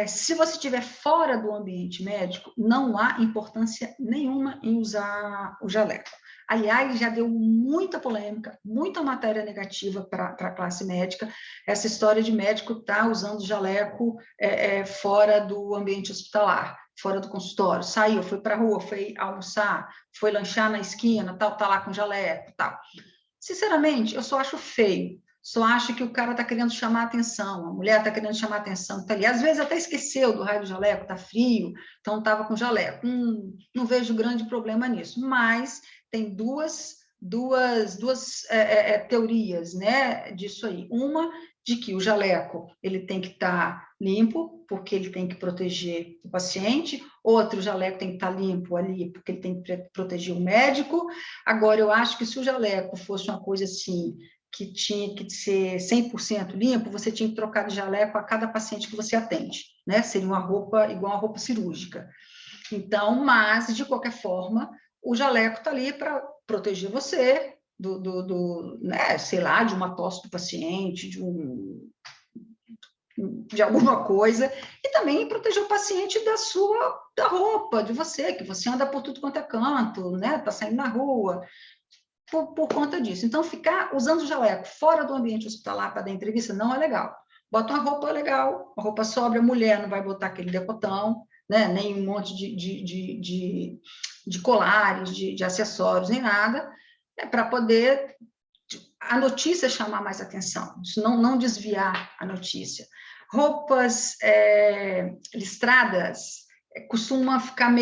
Se você estiver fora do ambiente médico, não há importância nenhuma em usar o jaleco. Aliás, já deu muita polêmica, muita matéria negativa para a classe médica, essa história de médico estar usando jaleco fora do ambiente hospitalar, fora do consultório, saiu, foi para a rua, foi almoçar, foi lanchar na esquina, tal, tá lá com jaleco, tal. Sinceramente, eu só acho feio, só acho que o cara está querendo chamar atenção, a mulher está querendo chamar atenção, tá ali. Às vezes até esqueceu do raio do jaleco, está frio, então estava com jaleco. Não vejo grande problema nisso, mas tem duas teorias, né, disso aí. Uma, de que o jaleco ele tem que estar limpo, porque ele tem que proteger o paciente, outro, o jaleco tem que estar limpo ali, porque ele tem que proteger o médico. Agora, eu acho que se o jaleco fosse uma coisa assim, que tinha que ser 100% limpo, você tinha que trocar de jaleco a cada paciente que você atende, né? Seria uma roupa igual a roupa cirúrgica. Então, mas, de qualquer forma, o jaleco está ali para proteger você né, sei lá, de uma tosse do paciente, de alguma coisa, e também proteger o paciente da roupa, de você, que você anda por tudo quanto é canto, né? Está saindo na rua, por conta disso. Então, ficar usando o jaleco fora do ambiente hospitalar para dar entrevista não é legal. Bota uma roupa legal, uma roupa sóbria, a mulher não vai botar aquele decotão, né? Nem um monte de colares, de acessórios, nem nada, para poder a notícia chamar mais atenção, não desviar a notícia. Roupas listradas costuma ficar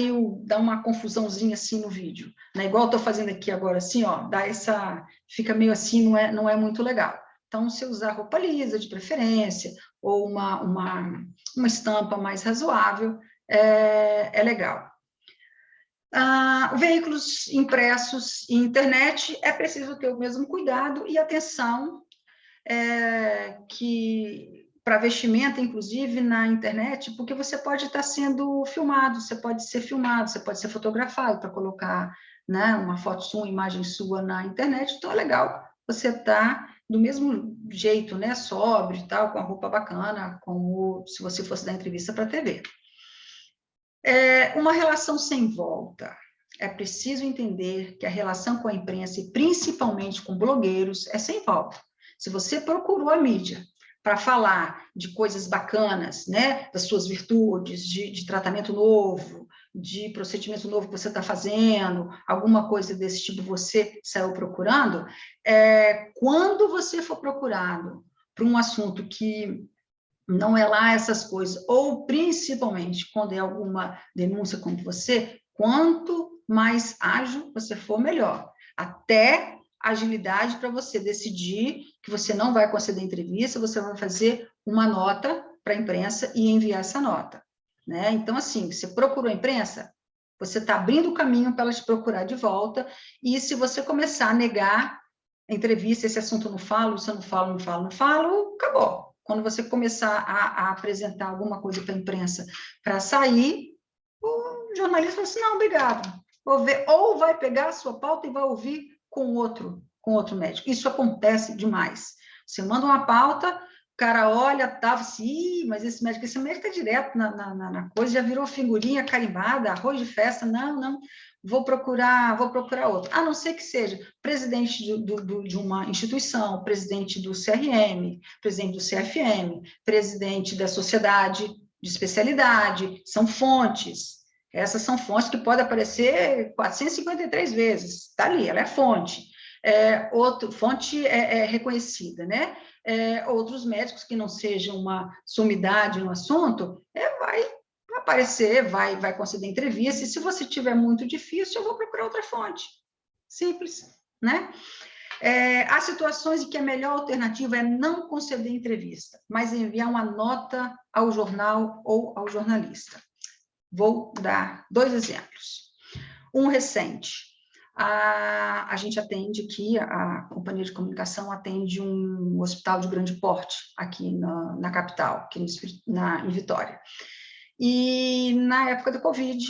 dar uma confusãozinha assim no vídeo, né? Igual eu estou fazendo aqui agora, assim, ó, fica meio assim, não é muito legal. Então, se usar roupa lisa, de preferência, ou uma estampa mais razoável, é legal. Veículos impressos e internet, é preciso ter o mesmo cuidado e atenção para vestimenta, inclusive, na internet, porque você pode estar sendo filmado, você pode ser filmado, você pode ser fotografado para colocar, né, uma foto sua, uma imagem sua na internet, então é legal você estar do mesmo jeito, né, sóbrio e tal, com a roupa bacana, como se você fosse dar entrevista para a TV. Uma relação sem volta. É preciso entender que a relação com a imprensa, e principalmente com blogueiros, é sem volta. Se você procurou a mídia para falar de coisas bacanas, né, das suas virtudes, de tratamento novo, de procedimento novo que você está fazendo, alguma coisa desse tipo você saiu procurando, quando você for procurado por um assunto que não é lá essas coisas, ou principalmente quando é alguma denúncia contra você, quanto mais ágil você for, melhor. Até agilidade para você decidir que você não vai conceder entrevista, você vai fazer uma nota para a imprensa e enviar essa nota, né? Então, assim, você procurou a imprensa, você está abrindo o caminho para ela te procurar de volta, e se você começar a negar a entrevista, esse assunto eu não falo, isso eu não falo, acabou. Quando você começar a apresentar alguma coisa para a imprensa para sair, o jornalista fala assim, não, obrigado, vou ver, ou vai pegar a sua pauta e vai ouvir com outro médico. Isso acontece demais. Você manda uma pauta, o cara olha, tá, assim, mas esse médico está direto na coisa, já virou figurinha carimbada, arroz de festa, não, vou procurar outro. A não ser que seja presidente de uma instituição, presidente do CRM, presidente do CFM, presidente da sociedade de especialidade, são fontes. Essas são fontes que podem aparecer 453 vezes, está ali, ela é fonte. Fonte reconhecida, né? Outros médicos que não sejam uma sumidade no assunto, vai aparecer, vai conceder entrevista, e se você tiver muito difícil, eu vou procurar outra fonte. Simples, né? Há situações em que a melhor alternativa é não conceder entrevista, mas enviar uma nota ao jornal ou ao jornalista. Vou dar 2 exemplos. Um recente. a gente atende aqui, a companhia de comunicação atende um hospital de grande porte aqui na capital, aqui em Vitória. E na época da Covid,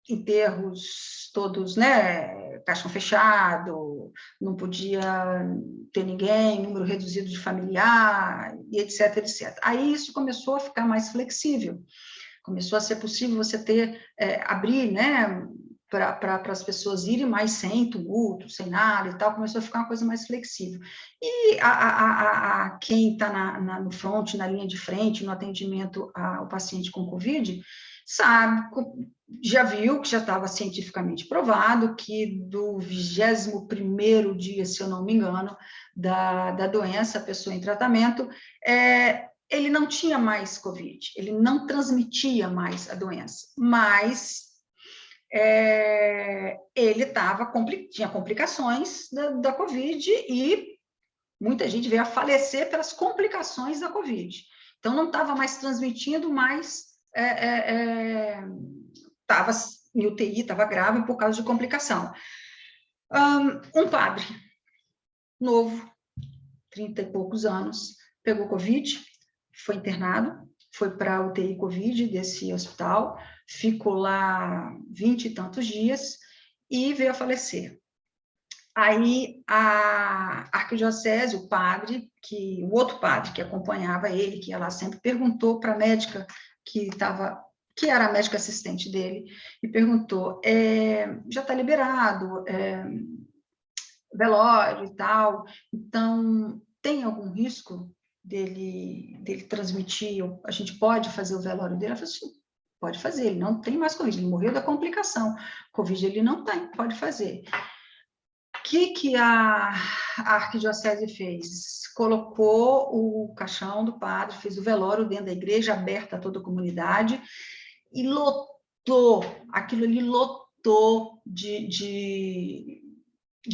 enterros todos, né, caixão fechado, não podia ter ninguém, número reduzido de familiar, e etc, etc. Aí isso começou a ficar mais flexível, começou a ser possível você abrir, né, para as pessoas irem mais sem tumulto, sem nada e tal, começou a ficar uma coisa mais flexível. E quem está no front, na linha de frente, no atendimento ao paciente com Covid, sabe, já viu que já estava cientificamente provado que do 21º dia, se eu não me engano, da doença, a pessoa em tratamento, ele não tinha mais Covid, ele não transmitia mais a doença, mas ele tinha complicações da Covid e muita gente veio a falecer pelas complicações da Covid. Então, não estava mais transmitindo, mas estava em UTI, estava grave por causa de complicação. Um padre novo, 30 e poucos anos, pegou Covid, foi internado, foi para a UTI Covid desse hospital, ficou lá 20 e tantos dias e veio a falecer. Aí a arquidiocese, o outro padre que acompanhava ele, que ia lá sempre, perguntou para a médica que era a médica assistente dele, e perguntou, já está liberado, velório e tal, então tem algum risco dele transmitir, a gente pode fazer o velório dele? Ela falou assim, pode fazer, ele não tem mais Covid, ele morreu da complicação, Covid ele não tem, pode fazer. O que a arquidiocese fez? Colocou o caixão do padre, fez o velório dentro da igreja, aberta a toda a comunidade, e lotou, aquilo ali lotou de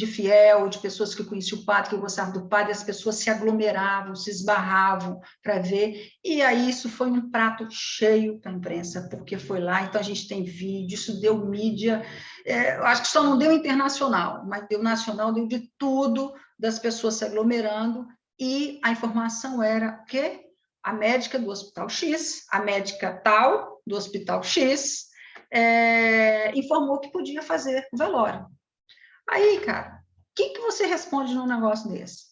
fiel, de pessoas que conheciam o padre, que gostavam do padre, as pessoas se aglomeravam, se esbarravam para ver, e aí isso foi um prato cheio para a imprensa, porque foi lá, então a gente tem vídeo, isso deu mídia, eu acho que só não deu internacional, mas deu nacional, deu de tudo, das pessoas se aglomerando, e a informação era que a médica do Hospital X, a médica tal do Hospital X, informou que podia fazer o velório. Aí, cara, o que você responde num negócio desse?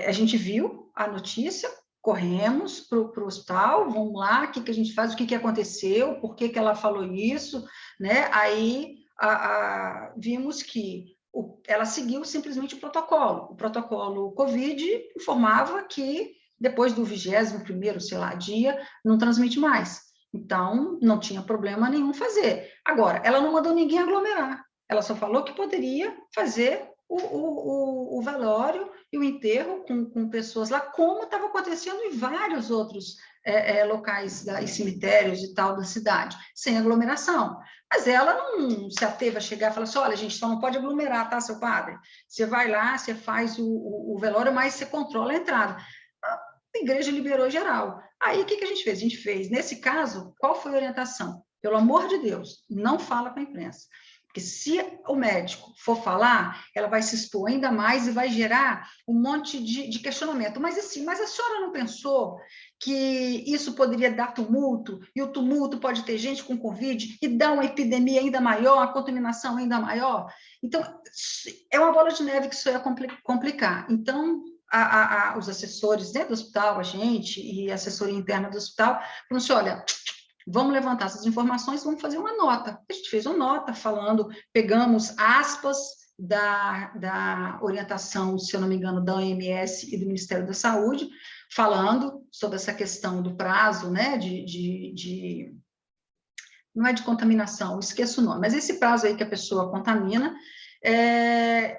A gente viu a notícia, corremos para o hospital, vamos lá, o que a gente faz, o que aconteceu, por que ela falou isso, né? Aí vimos que ela seguiu simplesmente o protocolo Covid informava que depois do 21º, sei lá, dia, não transmite mais. Então, não tinha problema nenhum fazer. Agora, ela não mandou ninguém aglomerar. Ela só falou que poderia fazer o velório e o enterro com pessoas lá, como estava acontecendo em vários outros locais e cemitérios e tal da cidade, sem aglomeração. Mas ela não se ateve a chegar e falar assim, olha, gente, só não pode aglomerar, tá, seu padre? Você vai lá, você faz o velório, mas você controla a entrada. A igreja liberou geral. Aí, o que a gente fez? A gente fez, nesse caso, qual foi a orientação? Pelo amor de Deus, não fala para a imprensa. Porque se o médico for falar, ela vai se expor ainda mais e vai gerar um monte de questionamento. Mas assim, mas a senhora não pensou que isso poderia dar tumulto, e o tumulto pode ter gente com Covid, e dar uma epidemia ainda maior, uma contaminação ainda maior? Então, é uma bola de neve que isso ia complicar. Então, os assessores dentro do hospital, a gente, e a assessoria interna do hospital, falaram assim, olha, vamos levantar essas informações, vamos fazer uma nota. A gente fez uma nota falando, pegamos aspas da orientação, se eu não me engano, da OMS e do Ministério da Saúde, falando sobre essa questão do prazo, né, não é de contaminação, esqueço o nome, mas esse prazo aí que a pessoa contamina,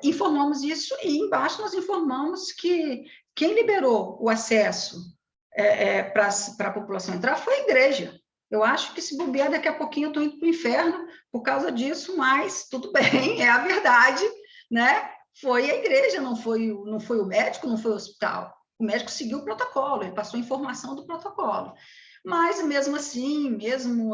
informamos isso e embaixo nós informamos que quem liberou o acesso para a população entrar foi a igreja. Eu acho que se bobear, daqui a pouquinho eu estou indo para o inferno por causa disso, mas tudo bem, é a verdade, né? Foi a igreja, não foi o médico, não foi o hospital. O médico seguiu o protocolo, ele passou a informação do protocolo. Mas, mesmo assim, mesmo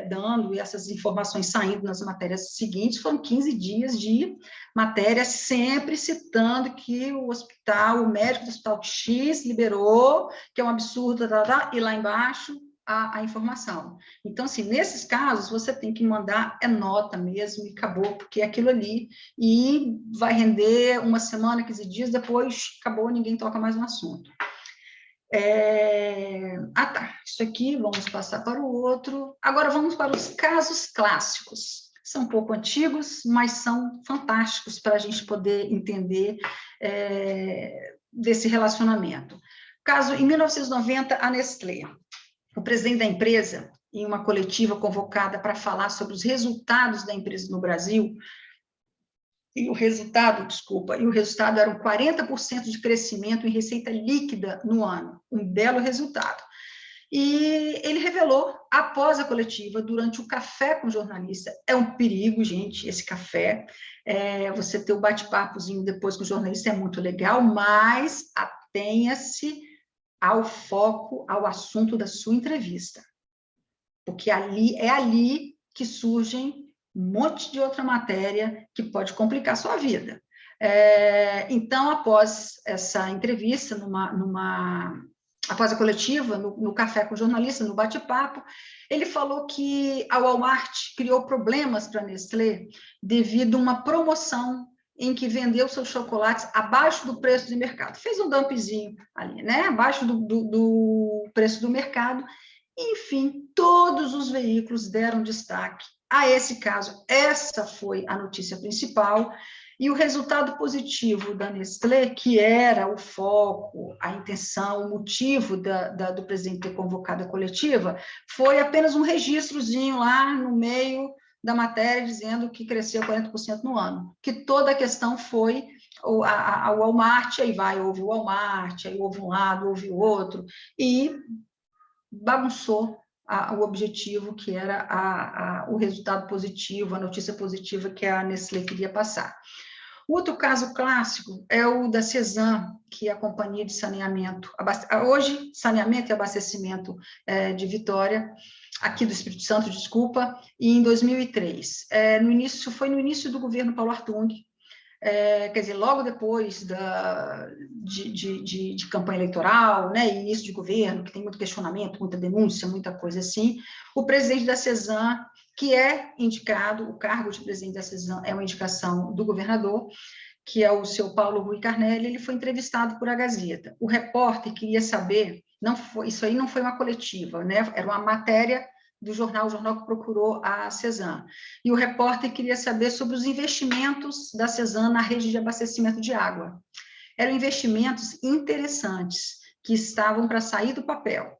dando essas informações saindo nas matérias seguintes, foram 15 dias de matéria sempre citando que o hospital, o médico do hospital X liberou, que é um absurdo, e lá embaixo a informação. Então, assim, nesses casos, você tem que mandar nota mesmo e acabou, porque é aquilo ali, e vai render uma semana, 15 dias, depois acabou, ninguém toca mais no assunto. Tá, isso aqui, vamos passar para o outro. Agora vamos para os casos clássicos. São um pouco antigos, mas são fantásticos para a gente poder entender desse relacionamento. Caso, em 1990, a Nestlé, o presidente da empresa, em uma coletiva convocada para falar sobre os resultados da empresa no Brasil, e o resultado era 40% de crescimento em receita líquida no ano, um belo resultado. E ele revelou, após a coletiva, durante o café com o jornalista, é um perigo, gente, esse café, você ter o bate-papozinho depois com o jornalista é muito legal, mas atenha-se ao foco, ao assunto da sua entrevista, porque é ali que surgem um monte de outra matéria que pode complicar a sua vida. Então, após essa entrevista, após a coletiva, no café com o jornalista, no bate-papo, ele falou que a Walmart criou problemas para a Nestlé devido a uma promoção em que vendeu seus chocolates abaixo do preço de mercado. Fez um dumpzinho ali, né? Abaixo do preço do mercado. Enfim, todos os veículos deram destaque a esse caso. Essa foi a notícia principal. E o resultado positivo da Nestlé, que era o foco, a intenção, o motivo do presidente ter convocado a coletiva, foi apenas um registrozinho lá no meio da matéria, dizendo que cresceu 40% no ano. Que toda a questão foi a Walmart, aí houve o Walmart, aí houve um lado, houve o outro, e bagunçou o objetivo, que era o resultado positivo, a notícia positiva que a Nestlé queria passar. O outro caso clássico é o da Cesan, que é a companhia de saneamento, hoje, saneamento e abastecimento de Vitória, aqui do Espírito Santo, desculpa, e em 2003. Foi no início do governo Paulo Artung, quer dizer, logo depois de campanha eleitoral, né, início de governo, que tem muito questionamento, muita denúncia, muita coisa assim, o presidente da Cesan, que é indicado, o cargo de presidente da Cesan é uma indicação do governador, que é o seu Paulo Rui Carnelli, ele foi entrevistado por a Gazeta. O repórter queria saber, isso aí não foi uma coletiva, né, era uma matéria do jornal, o jornal que procurou a Cesan. E o repórter queria saber sobre os investimentos da Cesan na rede de abastecimento de água. Eram investimentos interessantes, que estavam para sair do papel.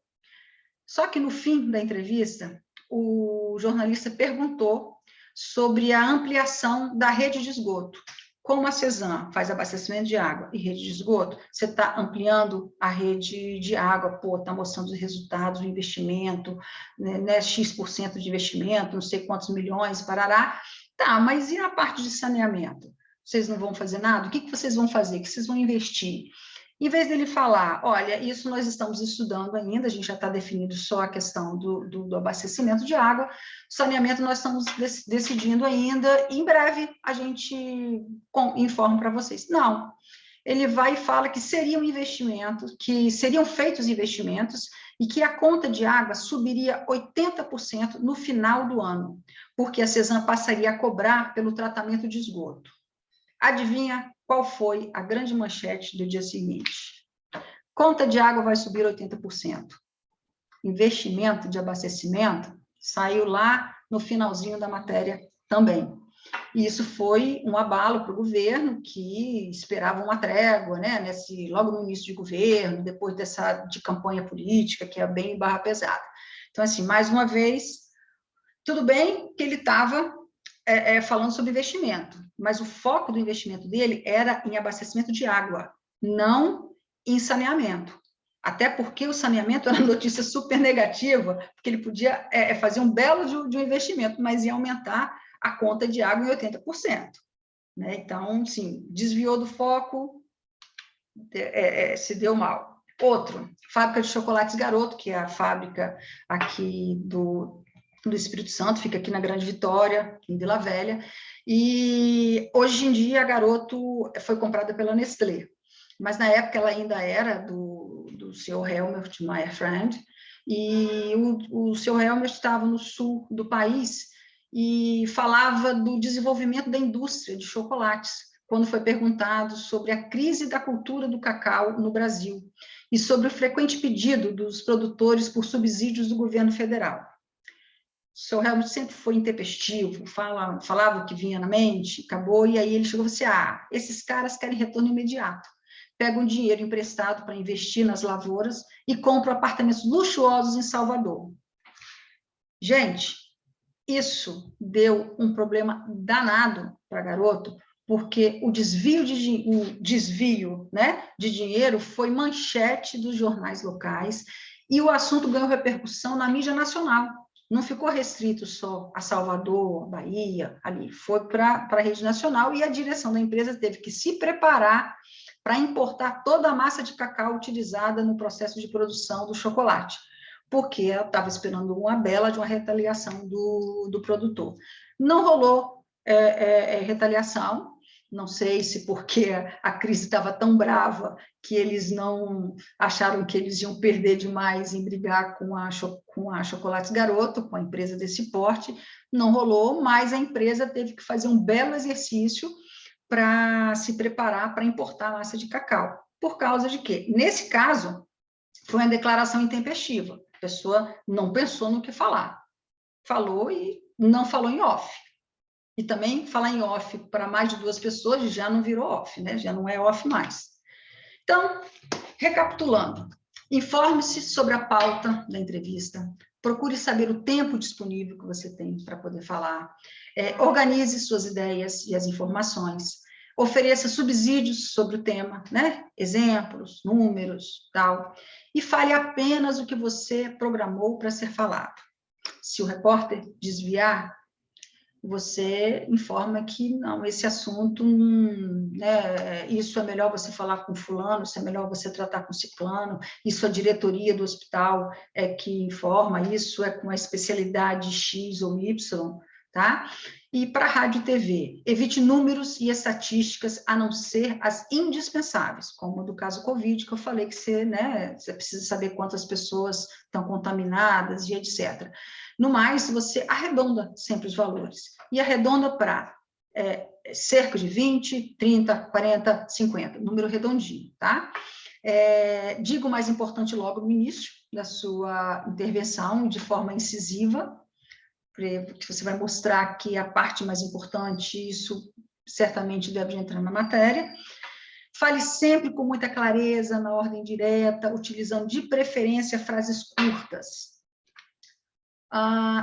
Só que no fim da entrevista, o jornalista perguntou sobre a ampliação da rede de esgoto. Como a Cesan faz abastecimento de água e rede de esgoto, você está ampliando a rede de água, está mostrando os resultados do investimento, né, X% de investimento, não sei quantos milhões, parará. Tá, mas e a parte de saneamento? Vocês não vão fazer nada? O que vocês vão fazer? O que vocês vão investir? Em vez dele falar, olha, isso nós estamos estudando ainda, a gente já está definindo só a questão do abastecimento de água, saneamento nós estamos decidindo ainda, e em breve a gente informa para vocês. Não, ele vai e fala que seria um investimento, que seriam feitos investimentos, e que a conta de água subiria 80% no final do ano, porque a Cesan passaria a cobrar pelo tratamento de esgoto. Adivinha qual foi a grande manchete do dia seguinte? Conta de água vai subir 80%. Investimento de abastecimento saiu lá no finalzinho da matéria também. E isso foi um abalo para o governo, que esperava uma trégua, né, logo no início de governo, depois de campanha política, que é bem barra pesada. Então, assim, mais uma vez, tudo bem que ele estava falando sobre investimento, mas o foco do investimento dele era em abastecimento de água, não em saneamento. Até porque o saneamento era uma notícia super negativa, porque ele podia fazer um belo de um investimento, mas ia aumentar a conta de água em 80%. Né? Então, sim, desviou do foco, se deu mal. Outro, fábrica de chocolates Garoto, que é a fábrica aqui do Espírito Santo, fica aqui na Grande Vitória, em Vila Velha, e hoje em dia a Garoto foi comprada pela Nestlé, mas na época ela ainda era do Sr. Helmut Meyer-Friend, e o Sr. Helmut estava no sul do país e falava do desenvolvimento da indústria de chocolates, quando foi perguntado sobre a crise da cultura do cacau no Brasil e sobre o frequente pedido dos produtores por subsídios do governo federal. O Sr. Helmut sempre foi intempestivo, falava o que vinha na mente, acabou, e aí ele chegou e falou assim, esses caras querem retorno imediato, pegam dinheiro emprestado para investir nas lavouras e compram apartamentos luxuosos em Salvador. Gente, isso deu um problema danado para Garoto, porque o desvio de dinheiro foi manchete dos jornais locais e o assunto ganhou repercussão na mídia nacional. Não ficou restrito só a Salvador, a Bahia, ali, foi para a rede nacional e a direção da empresa teve que se preparar para importar toda a massa de cacau utilizada no processo de produção do chocolate, porque ela estava esperando uma bela de uma retaliação do produtor. Não rolou retaliação, não sei se porque a crise estava tão brava que eles não acharam que eles iam perder demais em brigar com a Chocolates Garoto, com a empresa desse porte, não rolou, mas a empresa teve que fazer um belo exercício para se preparar para importar massa de cacau. Por causa de quê? Nesse caso, foi uma declaração intempestiva. A pessoa não pensou no que falar. Falou e não falou em off. E também falar em off para mais de 2 pessoas já não virou off, né? Já não é off mais. Então, recapitulando, informe-se sobre a pauta da entrevista, procure saber o tempo disponível que você tem para poder falar, organize suas ideias e as informações, ofereça subsídios sobre o tema, né? Exemplos, números, tal, e fale apenas o que você programou para ser falado. Se o repórter desviar, você informa que não, esse assunto, né, isso é melhor você falar com fulano, isso é melhor você tratar com ciclano, isso a diretoria do hospital é que informa, isso é com a especialidade X ou Y, tá? E para rádio e TV, evite números e estatísticas, a não ser as indispensáveis, como do caso Covid, que eu falei que você, né, você precisa saber quantas pessoas estão contaminadas e etc. No mais, você arredonda sempre os valores, e arredonda para cerca de 20, 30, 40, 50, número redondinho, tá? Diga o mais importante logo no início da sua intervenção, de forma incisiva, que você vai mostrar que a parte mais importante, isso certamente deve entrar na matéria. Fale sempre com muita clareza, na ordem direta, utilizando de preferência frases curtas.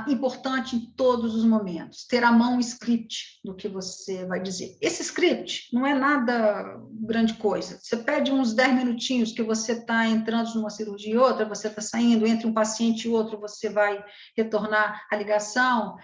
Importante em todos os momentos, ter à mão um script do que você vai dizer. Esse script não é nada grande coisa, você pede uns 10 minutinhos que você está entrando numa cirurgia e outra, você está saindo, entre um paciente e outro, você vai retornar a ligação,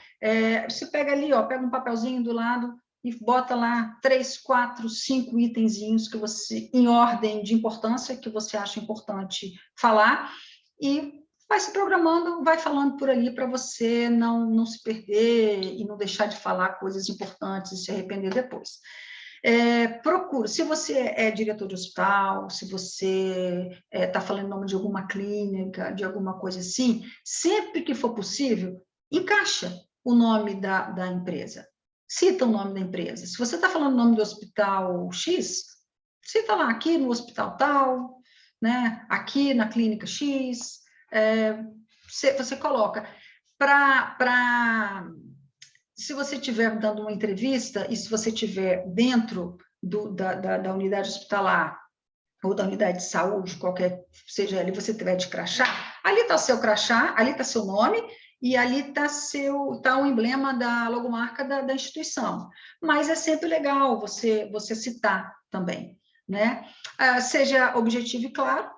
você pega ali, pega um papelzinho do lado e bota lá 3, 4, 5 itenzinhos que você, em ordem de importância, que você acha importante falar, e vai se programando, vai falando por ali para você não se perder e não deixar de falar coisas importantes e se arrepender depois. Procura, se você é diretor de hospital, se você está falando em nome de alguma clínica, de alguma coisa assim, sempre que for possível, encaixa o nome da empresa, cita o nome da empresa. Se você está falando o nome do hospital X, cita lá, aqui no hospital tal, né? Aqui na clínica X, você coloca se você estiver dando uma entrevista e se você estiver dentro da unidade hospitalar ou da unidade de saúde, qualquer seja ali, você tiver de crachá, ali está seu crachá, ali está seu nome e ali está o emblema da logomarca da instituição. Mas é sempre legal você citar também, né? Seja objetivo e claro,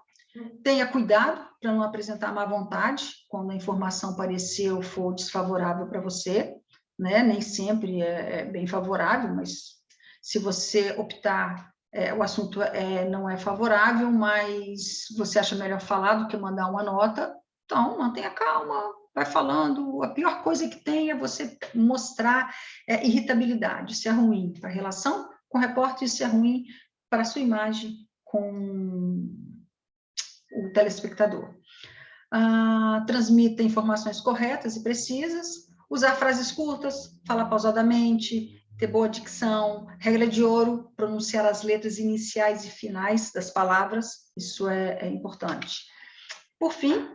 tenha cuidado para não apresentar má vontade quando a informação parecer ou for desfavorável para você, né? Nem sempre é bem favorável, mas se você optar o assunto não é favorável, mas você acha melhor falar do que mandar uma nota, então mantenha calma, vai falando. A pior coisa que tem é você mostrar irritabilidade. Isso é ruim para a relação com o repórter, isso é ruim para a sua imagem com o telespectador. Transmita informações corretas e precisas, usar frases curtas, falar pausadamente, ter boa dicção, regra de ouro, pronunciar as letras iniciais e finais das palavras, isso é importante. Por fim,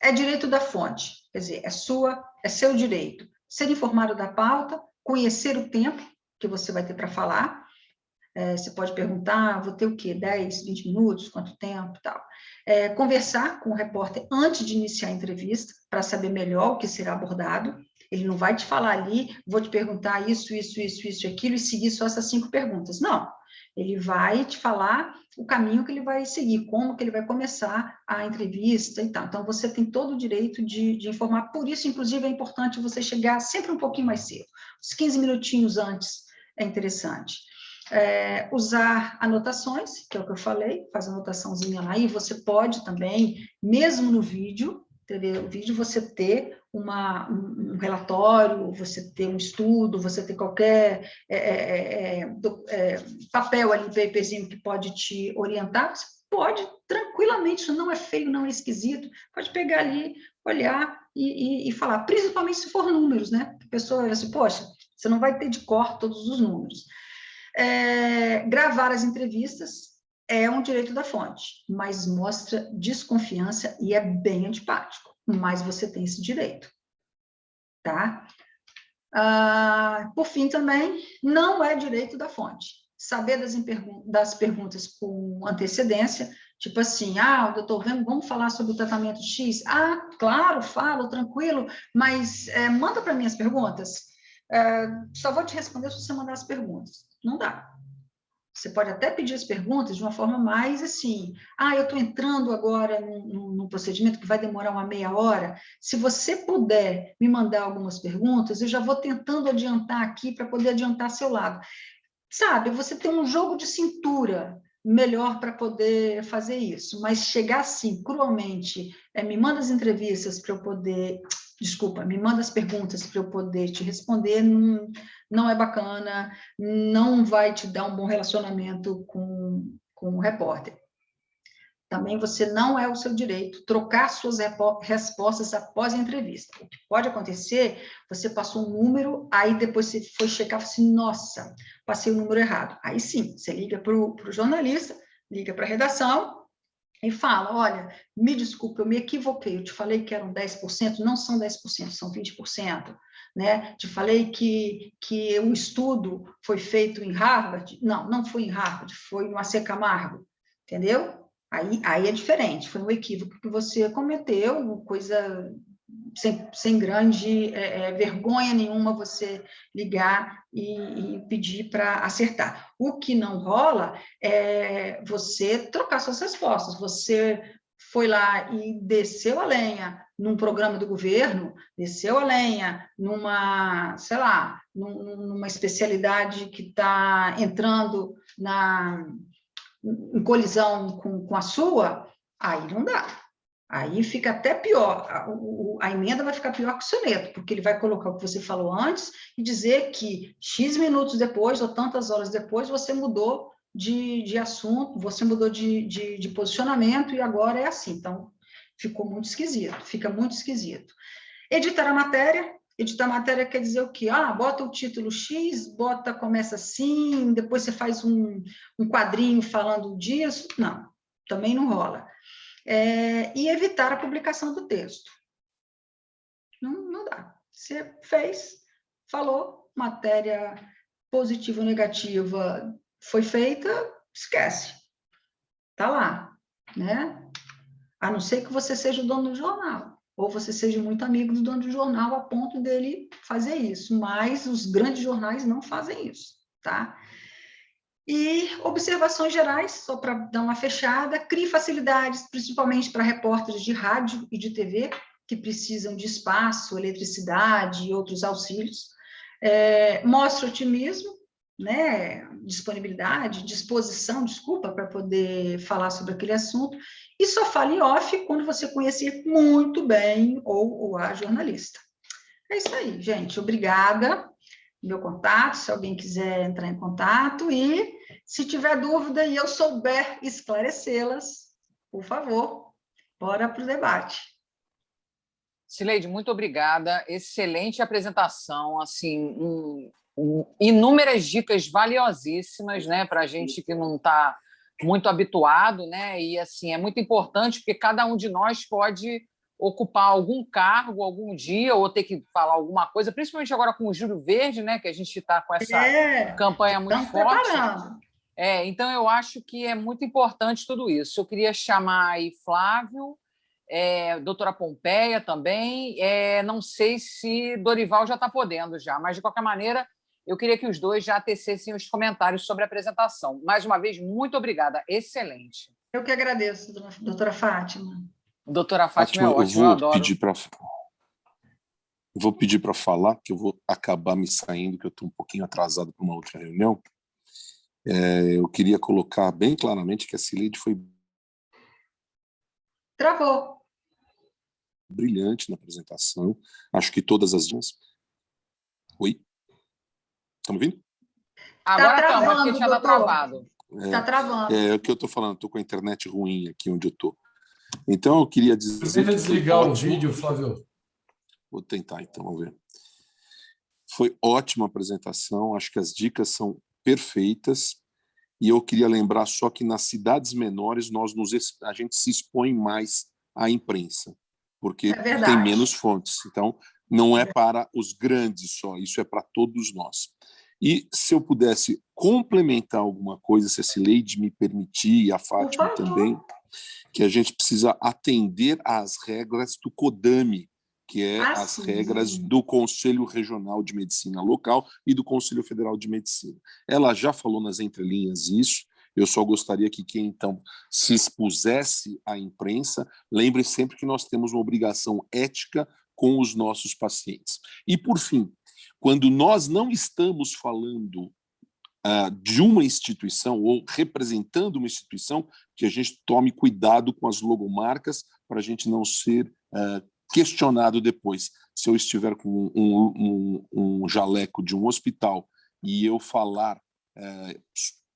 é direito da fonte, quer dizer, é seu direito. Ser informado da pauta, conhecer o tempo que você vai ter para falar. Você pode perguntar, vou ter o quê? 10, 20 minutos? Quanto tempo? Tal. Conversar com o repórter antes de iniciar a entrevista, para saber melhor o que será abordado. Ele não vai te falar ali, vou te perguntar isso e aquilo, e seguir só essas 5 perguntas. Não. Ele vai te falar o caminho que ele vai seguir, como que ele vai começar a entrevista e tal. Então, você tem todo o direito de informar. Por isso, inclusive, é importante você chegar sempre um pouquinho mais cedo. Uns 15 minutinhos antes é interessante. Usar anotações, que é o que eu falei, faz anotaçãozinha lá, e você pode também, mesmo no vídeo, entendeu? O vídeo você ter um relatório, você ter um estudo, você ter qualquer papel ali, paperzinho que pode te orientar, você pode tranquilamente, isso não é feio, não é esquisito, pode pegar ali, olhar e falar, principalmente se for números, né? A pessoa vai assim, poxa, você não vai ter de cor todos os números. Gravar as entrevistas é um direito da fonte, mas mostra desconfiança e é bem antipático, mas você tem esse direito, tá? Por fim, também, não é direito da fonte. Saber das perguntas com antecedência, tipo assim, doutor, vamos falar sobre o tratamento X? Claro, falo, tranquilo, mas manda para mim as perguntas. Só vou te responder se você mandar as perguntas. Não dá. Você pode até pedir as perguntas de uma forma mais assim, eu estou entrando agora num procedimento que vai demorar uma meia hora, se você puder me mandar algumas perguntas, eu já vou tentando adiantar aqui para poder adiantar seu lado. Sabe, você tem um jogo de cintura melhor para poder fazer isso, mas chegar assim, cruelmente, me manda as entrevistas para eu poder... Desculpa, me manda as perguntas para eu poder te responder, não é bacana, não vai te dar um bom relacionamento com o repórter. Também você não é o seu direito trocar suas respostas após a entrevista. O que pode acontecer, você passou um número, aí depois você foi checar e falou assim, nossa, passei o número errado. Aí sim, você liga para o jornalista, liga para a redação, e fala, olha, me desculpe, eu me equivoquei, eu te falei que eram 10%, não são 10%, são 20%, né? Te falei que o estudo foi feito em Harvard, não foi em Harvard, foi no AC Camargo, entendeu? Aí é diferente, foi um equívoco que você cometeu, coisa sem grande vergonha nenhuma você ligar e pedir para acertar. O que não rola é você trocar suas respostas. Você foi lá e desceu a lenha num programa do governo, desceu a lenha numa, sei lá, numa especialidade que está entrando em colisão com a sua, aí não dá. Aí fica até pior, a emenda vai ficar pior que o soneto, porque ele vai colocar o que você falou antes e dizer que X minutos depois, ou tantas horas depois, você mudou de assunto, você mudou de posicionamento e agora é assim. Então, ficou muito esquisito, fica muito esquisito. Editar a matéria quer dizer o quê? Bota o título X, começa assim, depois você faz um quadrinho falando disso. Não, também não rola. E evitar a publicação do texto. Não dá. Você fez, falou, matéria positiva ou negativa foi feita, esquece. Está lá, né? A não ser que você seja o dono do jornal, ou você seja muito amigo do dono do jornal a ponto dele fazer isso, mas os grandes jornais não fazem isso, tá? E observações gerais, só para dar uma fechada, crie facilidades, principalmente para repórteres de rádio e de TV, que precisam de espaço, eletricidade e outros auxílios. Mostre otimismo, né, disponibilidade, disposição, desculpa, para poder falar sobre aquele assunto, e só fale off quando você conhecer muito bem ou a jornalista. É isso aí, gente. Obrigada. Meu contato, se alguém quiser entrar em contato, e se tiver dúvida e eu souber esclarecê-las, por favor, bora para o debate. Cileide, muito obrigada. Excelente apresentação, assim, inúmeras dicas valiosíssimas, né, para a gente que não está muito habituado, né? E assim é muito importante porque cada um de nós pode ocupar algum cargo algum dia ou ter que falar alguma coisa, principalmente agora com o Júlio Verde, né? Que a gente está com essa campanha muito forte. Preparando. Então eu acho que é muito importante tudo isso. Eu queria chamar aí Flávio, doutora Pompeia também. Não sei se Dorival já está podendo já, mas de qualquer maneira eu queria que os dois já tecessem os comentários sobre a apresentação. Mais uma vez, muito obrigada. Excelente. Eu que agradeço, doutora Fátima. Doutora Fátima é ótima, eu adoro. Vou pedir para falar, que eu vou acabar me saindo, que eu estou um pouquinho atrasado para uma outra reunião. Eu queria colocar bem claramente que a Cileide foi Travou. Brilhante na apresentação. Acho que todas as dicas... Oi? Estão me ouvindo? Agora estamos, porque tinha travado. Está travando. É o que eu estou falando, estou com a internet ruim aqui onde eu estou. Então, eu queria dizer... Primeiro desligar o vídeo, Flávio. Vou tentar, então, vamos ver. Foi ótima a apresentação, acho que as dicas são perfeitas, e eu queria lembrar só que nas cidades menores a gente se expõe mais à imprensa, porque tem menos fontes. Então, não é para os grandes só, isso é para todos nós. E se eu pudesse complementar alguma coisa, se a Cileide me permitir, e a Fátima também, que a gente precisa atender às regras do CODAME, que é as regras do Conselho Regional de Medicina Local e do Conselho Federal de Medicina. Ela já falou nas entrelinhas isso, eu só gostaria que quem, então, se expusesse à imprensa, lembre sempre que nós temos uma obrigação ética com os nossos pacientes. E, por fim, quando nós não estamos falando de uma instituição ou representando uma instituição, que a gente tome cuidado com as logomarcas para a gente não ser questionado depois. Se eu estiver com um jaleco de um hospital e eu falar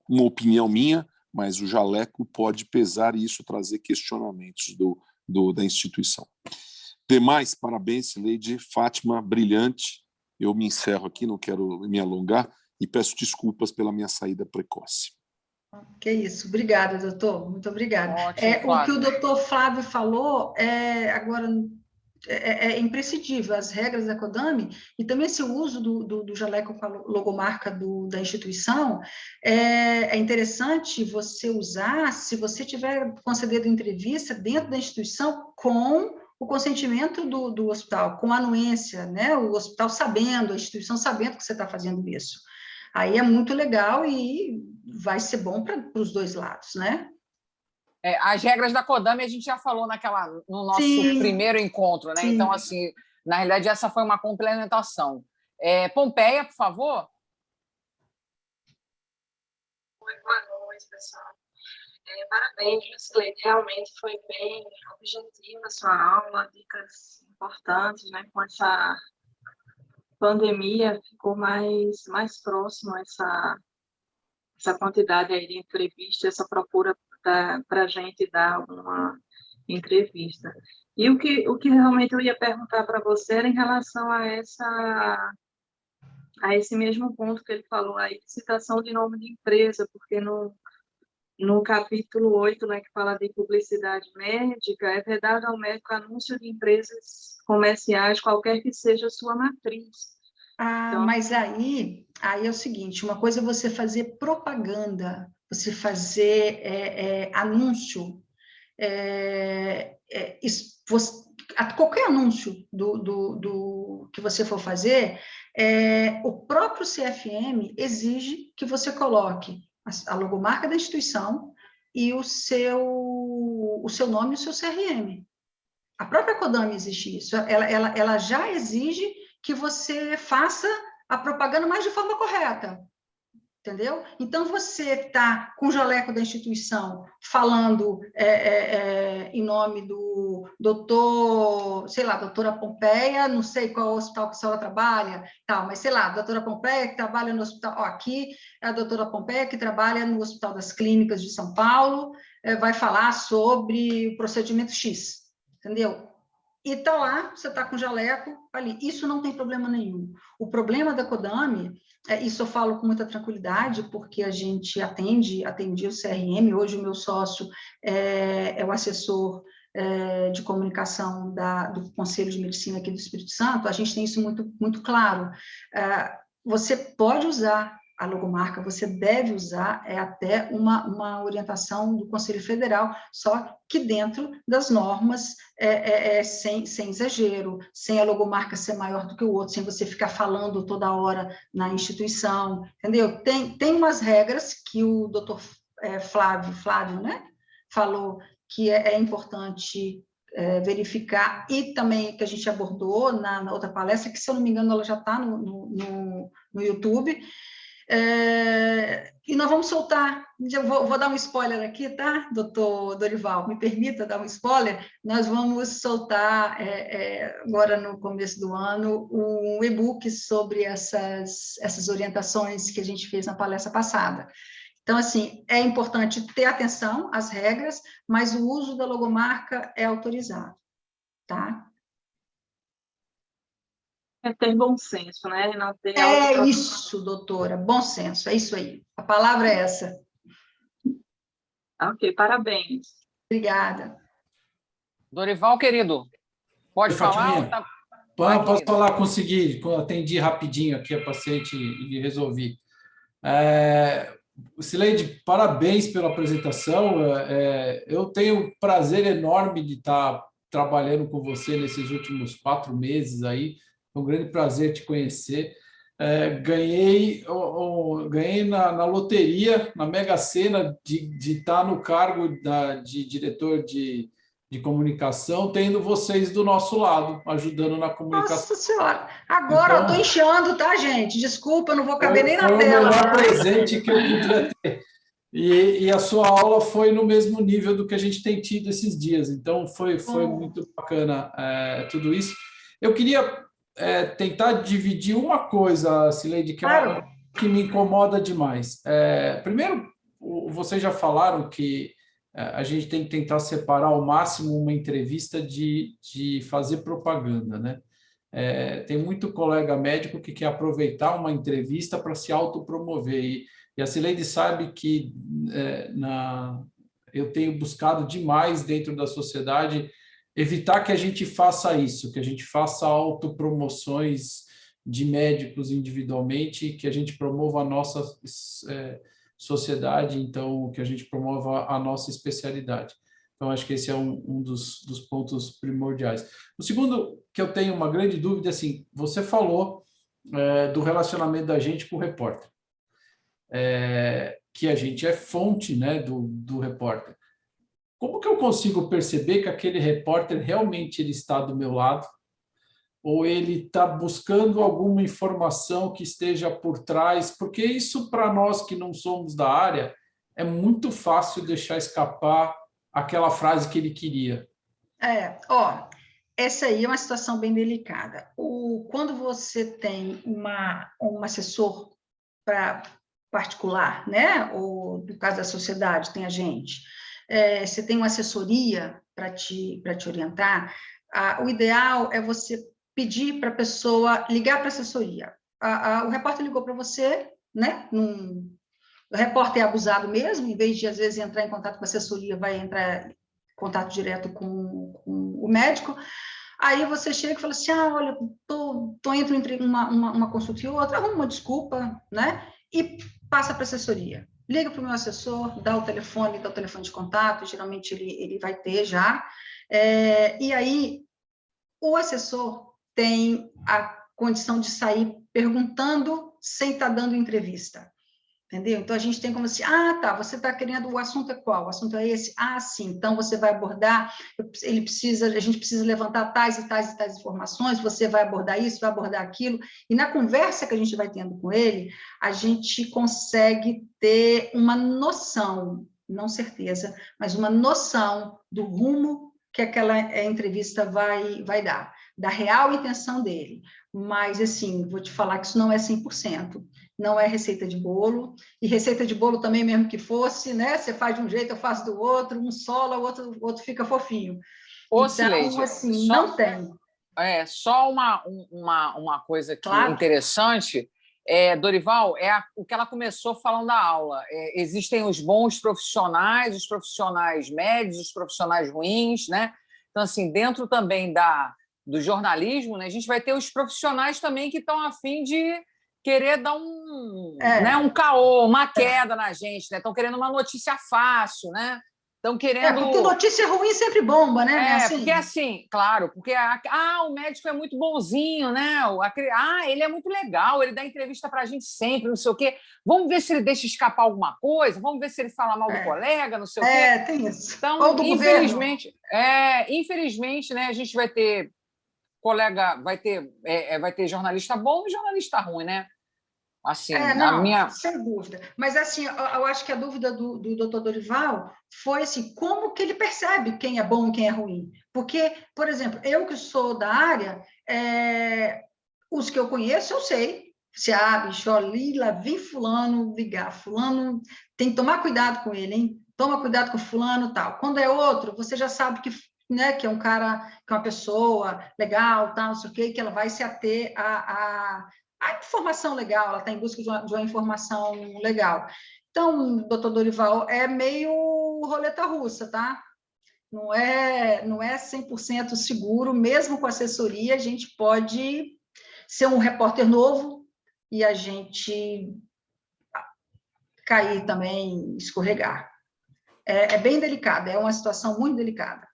uma opinião minha, mas o jaleco pode pesar e isso trazer questionamentos da instituição. Demais, parabéns, Cileide. Fátima, brilhante. Eu me encerro aqui, não quero me alongar, e peço desculpas pela minha saída precoce. Que isso, obrigada, doutor, muito obrigada. Ótimo, o que o doutor Flávio falou agora é imprescindível, as regras da CODAME, e também esse uso do jaleco com a logomarca da instituição, é interessante você usar, se você tiver concedendo entrevista dentro da instituição, com o consentimento do hospital, com a anuência, né? O hospital sabendo, a instituição sabendo que você está fazendo isso. Aí é muito legal e vai ser bom para os dois lados, né? As regras da CODAME a gente já falou no nosso primeiro encontro, né? Sim. Então, assim, na realidade, essa foi uma complementação. Pompeia, por favor. Oi, boa noite, pessoal. Parabéns, Cileide. Realmente foi bem objetiva a sua aula, dicas importantes, né? Com essa pandemia, ficou mais próximo essa quantidade aí de entrevistas, essa procura para a gente dar alguma entrevista. E o que realmente eu ia perguntar para você era em relação a esse mesmo ponto que ele falou aí, de citação de nome de empresa, porque no capítulo 8, né, que fala de publicidade médica, é vedado ao médico anúncio de empresas comerciais, qualquer que seja a sua matriz. Então, mas aí é o seguinte, uma coisa é você fazer propaganda, você fazer anúncio, qualquer anúncio do que você for fazer, o próprio CFM exige que você coloque a logomarca da instituição e o seu nome e o seu CRM. A própria CODAME exige isso, ela já exige que você faça a propaganda mais de forma correta. Entendeu? Então, você está com o jaleco da instituição falando em nome do doutor, sei lá, doutora Pompeia, não sei qual hospital que a senhora trabalha, tal, mas sei lá, doutora Pompeia que trabalha no hospital, ó, aqui é a doutora Pompeia que trabalha no Hospital das Clínicas de São Paulo, vai falar sobre o procedimento X, entendeu? E está lá, você está com o jaleco ali. Isso não tem problema nenhum. O problema da Codami, isso eu falo com muita tranquilidade, porque a gente atendia o CRM, hoje o meu sócio é o assessor de comunicação do Conselho de Medicina aqui do Espírito Santo, a gente tem isso muito, muito claro. Você pode usar a logomarca, você deve usar, até uma orientação do Conselho Federal, só que dentro das normas, sem exagero, sem a logomarca ser maior do que o outro, sem você ficar falando toda hora na instituição, entendeu? Tem umas regras que o doutor Flávio, né, falou que é importante verificar, e também que a gente abordou na outra palestra, que, se eu não me engano, ela já está no YouTube. E nós vamos soltar, eu vou dar um spoiler aqui, tá, doutor Dorival? Me permita dar um spoiler? Nós vamos soltar, agora no começo do ano, um e-book sobre essas orientações que a gente fez na palestra passada. Então, assim, é importante ter atenção às regras, mas o uso da logomarca é autorizado, tá? É ter bom senso, né? Não ter Isso, doutora, bom senso, é isso aí. A palavra é essa. Ok, parabéns. Obrigada. Dorival, querido, pode falar? Fatiminha, posso falar, consegui, atendi rapidinho aqui a paciente e resolvi. Sileide, parabéns pela apresentação. Eu tenho um prazer enorme de estar trabalhando com você nesses últimos 4 meses aí. É um grande prazer te conhecer. Ganhei na loteria, na Mega Sena, de estar no cargo de diretor de comunicação, tendo vocês do nosso lado, ajudando na comunicação. Nossa Senhora! Agora eu estou enxando, tá, gente? Desculpa, eu não vou caber nem na tela. Foi o melhor presente que eu podia ter. E a sua aula foi no mesmo nível do que a gente tem tido esses dias. Então, foi muito bacana tudo isso. Eu queria tentar dividir uma coisa, Sileide, que me incomoda demais. Primeiro, vocês já falaram que a gente tem que tentar separar ao máximo uma entrevista de fazer propaganda, né? Tem muito colega médico que quer aproveitar uma entrevista para se autopromover. E a Sileide sabe que eu tenho buscado demais dentro da sociedade evitar que a gente faça isso, que a gente faça autopromoções de médicos individualmente, que a gente promova a nossa sociedade, então, que a gente promova a nossa especialidade. Então, acho que esse é um dos pontos primordiais. O segundo, que eu tenho uma grande dúvida, é assim, você falou do relacionamento da gente com o repórter, que a gente é fonte, né, do repórter. Como que eu consigo perceber que aquele repórter realmente ele está do meu lado? Ou ele está buscando alguma informação que esteja por trás? Porque isso, para nós que não somos da área, é muito fácil deixar escapar aquela frase que ele queria. Essa aí é uma situação bem delicada. Quando você tem um assessor particular, né? Ou no caso da sociedade, tem a gente, você tem uma assessoria para te orientar, o ideal é você pedir para a pessoa ligar para a assessoria. O repórter ligou para você, né? O repórter é abusado mesmo, em vez de, às vezes, entrar em contato com a assessoria, vai entrar em contato direto com o médico. Aí você chega e fala assim, olha, tô entre uma consulta e outra, arruma uma desculpa, né? E passa para a assessoria. Liga para o meu assessor, dá o telefone de contato, geralmente ele vai ter já. E aí, o assessor tem a condição de sair perguntando sem estar dando entrevista. Entendeu? Então, a gente tem como assim, ah, tá, você está querendo, o assunto é qual? O assunto é esse? Ah, sim, então você vai abordar, a gente precisa levantar tais e tais e tais informações, você vai abordar isso, vai abordar aquilo, e na conversa que a gente vai tendo com ele, a gente consegue ter uma noção, não certeza, mas uma noção do rumo que aquela entrevista vai dar, da real intenção dele. Mas, assim, vou te falar que isso não é 100%. Não é receita de bolo, e receita de bolo também, mesmo que fosse, né? Você faz de um jeito, eu faço do outro, um sola, o outro fica fofinho. Ô, Então, Cileide, assim, não tem. Só uma coisa aqui Claro. interessante, Dorival, o que ela começou falando da aula. Existem os bons profissionais, os profissionais médios, os profissionais ruins, né? Então, assim, dentro também do jornalismo, né, a gente vai ter os profissionais também que estão a fim de querer dar né, um caô, uma queda na gente, né? Estão querendo uma notícia fácil, né? Estão querendo... porque notícia ruim sempre bomba, né? Assim. Porque assim, claro, porque o médico é muito bonzinho, né? Ele é muito legal, ele dá entrevista para a gente sempre, não sei o quê. Vamos ver se ele deixa escapar alguma coisa, vamos ver se ele fala mal do colega, não sei o quê. Tem isso. Então, ou do infelizmente, né, a gente vai ter vai ter jornalista bom e jornalista ruim, né? Assim, sem dúvida. Mas, assim, eu acho que a dúvida do doutor Dorival foi, assim, como que ele percebe quem é bom e quem é ruim? Porque, por exemplo, eu que sou da área, os que eu conheço, eu sei. Se bicho, Lila, vi fulano ligar, fulano, tem que tomar cuidado com ele, hein? Toma cuidado com fulano, tal. Quando é outro, você já sabe que, né, que é um cara, que é uma pessoa legal, tal, não sei o quê, que ela vai se ater a informação legal, ela está em busca de uma informação legal. Então, doutor Dorival, é meio roleta russa, tá? Não é 100% seguro, mesmo com assessoria, a gente pode ser um repórter novo e a gente cair também, escorregar. É bem delicado, é uma situação muito delicada.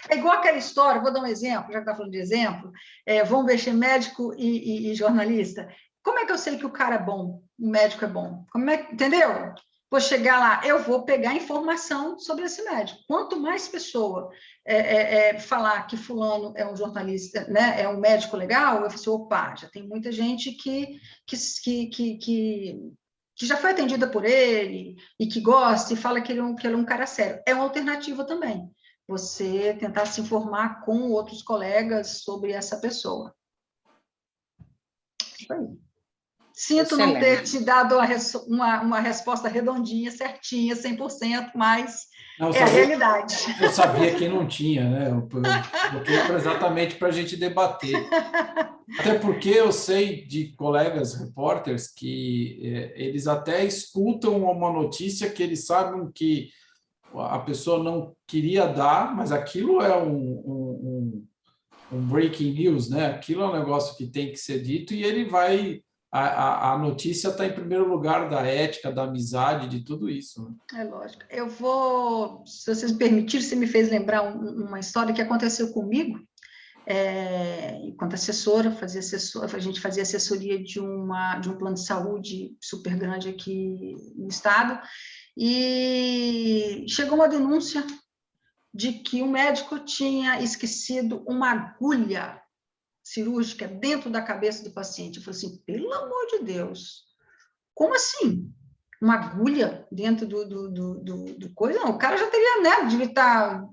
É igual aquela história, vou dar um exemplo, já que está falando de exemplo, vamos mexer médico e jornalista. Como é que eu sei que o cara é bom, o médico é bom? Entendeu? Vou chegar lá, eu vou pegar informação sobre esse médico. Quanto mais pessoa falar que fulano é um jornalista, né, é um médico legal, eu falo assim, opa, já tem muita gente que já foi atendida por ele e que gosta e fala que ele é um cara sério. É uma alternativa também. Você tentar se informar com outros colegas sobre essa pessoa. Isso aí. Sinto não ter te dado uma resposta redondinha, certinha, 100%, mas a realidade. Eu sabia que não tinha, né? Eu coloquei exatamente para a gente debater. Até porque eu sei de colegas repórteres que eles até escutam uma notícia que eles sabem que a pessoa não queria dar, mas aquilo é um breaking news, né? Aquilo é um negócio que tem que ser dito e ele vai... A notícia está em primeiro lugar da ética, da amizade, de tudo isso. Né? É lógico. Eu vou, se vocês me permitirem, você me fez lembrar uma história que aconteceu comigo. Enquanto assessora, a gente fazia assessoria de um plano de saúde super grande aqui no estado, e chegou uma denúncia de que um médico tinha esquecido uma agulha cirúrgica dentro da cabeça do paciente. Eu falei assim, pelo amor de Deus, como assim? Uma agulha dentro do coisa? Não, o cara já teria, né, devia estar...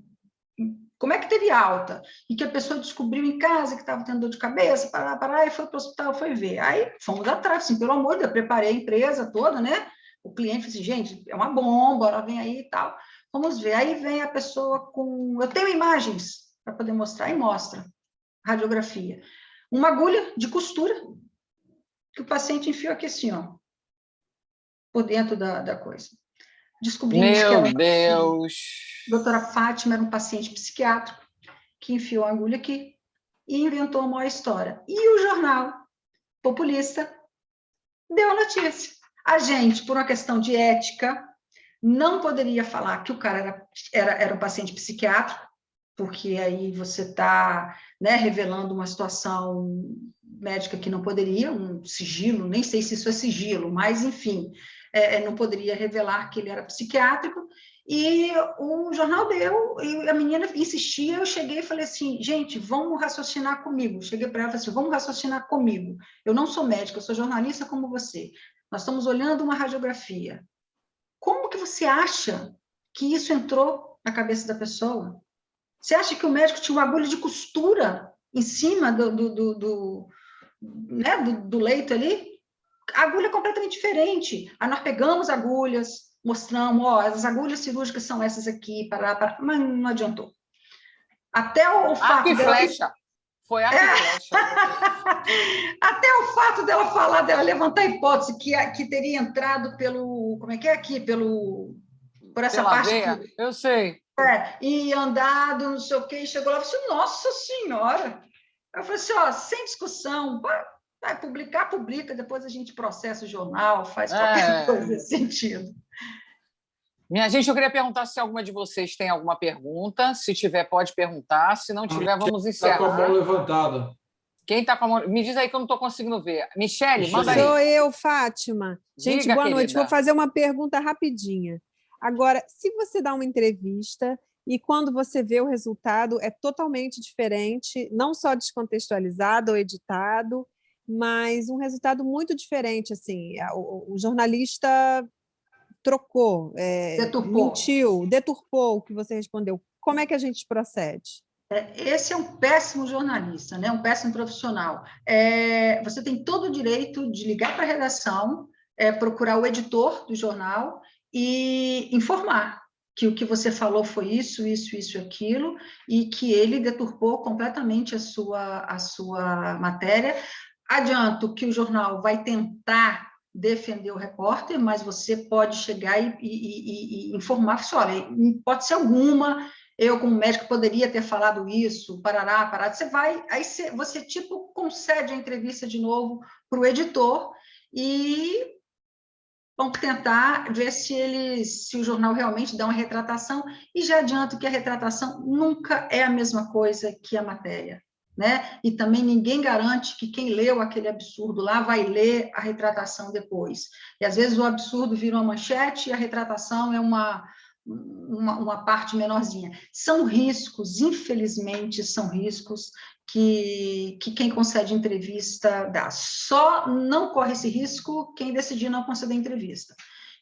Como é que teve alta? E que a pessoa descobriu em casa que estava tendo dor de cabeça, e foi para o hospital, foi ver. Aí fomos atrás, assim, pelo amor de Deus, eu preparei a empresa toda, né? O cliente disse, gente, é uma bomba, ela vem aí e tal. Vamos ver. Aí vem a pessoa com... Eu tenho imagens para poder mostrar, e mostra. Radiografia. Uma agulha de costura que o paciente enfiou aqui assim, ó, por dentro da coisa. Descobrimos Meu Deus! A doutora Fátima era um paciente psiquiátrico que enfiou a agulha aqui e inventou a maior história. E o jornal populista deu a notícia. A gente, por uma questão de ética, não poderia falar que o cara era um paciente psiquiátrico, porque aí você está, né, revelando uma situação médica que não poderia, um sigilo, nem sei se isso é sigilo, mas, enfim, não poderia revelar que ele era psiquiátrico, e o jornal deu, e a menina insistia, eu cheguei e falei assim, gente, vamos raciocinar comigo. Cheguei para ela e falei assim, vamos raciocinar comigo. Eu não sou médica, eu sou jornalista como você. Nós estamos olhando uma radiografia. Como que você acha que isso entrou na cabeça da pessoa? Você acha que o médico tinha uma agulha de costura em cima do leito ali? A agulha é completamente diferente. Aí nós pegamos agulhas, mostramos, as agulhas cirúrgicas são essas aqui, mas não adiantou. Até o fato arco e flecha. Foi arco e flecha. Até o fato dela falar, dela levantar a hipótese que teria entrado pelo, como é que é aqui, por essa Pela parte veia, aqui. eu sei. E andado, não sei o quê, e chegou lá e falou assim, nossa senhora! Eu falei assim, sem discussão, vai publicar, publica, depois a gente processa o jornal, faz qualquer coisa nesse sentido. Minha gente, eu queria perguntar se alguma de vocês tem alguma pergunta. Se tiver, pode perguntar. Se não tiver, vamos encerrar. Está com a mão levantada. Quem está com a mão... Me diz aí que eu não estou conseguindo ver. Michele, manda aí. Sou eu, Fátima. Gente, Diga, boa noite. querida. Vou fazer uma pergunta rapidinha. Agora, se você dá uma entrevista e quando você vê o resultado é totalmente diferente, não só descontextualizado ou editado, mas um resultado muito diferente, assim, o jornalista trocou, mentiu, deturpou o que você respondeu. Como é que a gente procede? Esse é um péssimo jornalista, né? Um péssimo profissional. Você tem todo o direito de ligar para a redação, procurar o editor do jornal e informar que o que você falou foi isso, aquilo, e que ele deturpou completamente a sua matéria. Adianto que o jornal vai tentar defender o repórter, mas você pode chegar e informar, olha, em hipótese alguma, eu como médico poderia ter falado isso, parará, você tipo concede a entrevista de novo para o editor e vamos tentar ver se o jornal realmente dá uma retratação, e já adianto que a retratação nunca é a mesma coisa que a matéria, né? E também ninguém garante que quem leu aquele absurdo lá vai ler a retratação depois. E às vezes o absurdo vira uma manchete e a retratação é uma parte menorzinha. São riscos, infelizmente, são riscos que quem concede entrevista dá. Só não corre esse risco quem decidir não conceder entrevista.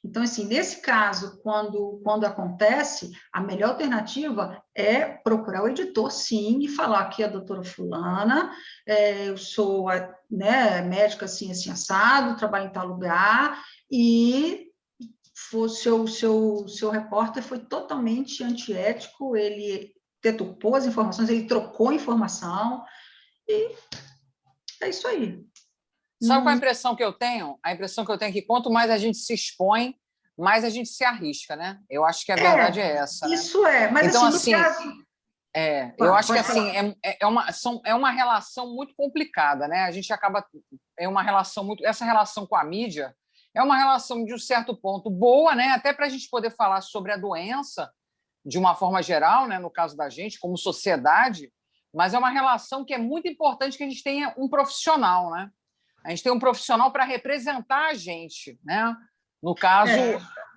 Então, assim, nesse caso, quando acontece, a melhor alternativa é procurar o editor, sim, e falar que a doutora fulana, eu sou médica assim, assado, trabalho em tal lugar, e o seu repórter foi totalmente antiético, ele deturpou as informações, ele trocou informação, e é isso aí. Sabe qual é a impressão que eu tenho? A impressão que eu tenho é que quanto mais a gente se expõe, mais a gente se arrisca, né? Eu acho que a verdade é essa. Isso né? mas então, assim, no caso... eu acho que assim, é uma relação muito complicada, né? A gente acaba... Essa relação com a mídia é uma relação, de um certo ponto, boa, né? Até para a gente poder falar sobre a doença de uma forma geral, né? No caso da gente, como sociedade, mas é uma relação que é muito importante que a gente tenha um profissional, né? A gente tem um profissional para representar a gente, né? No caso,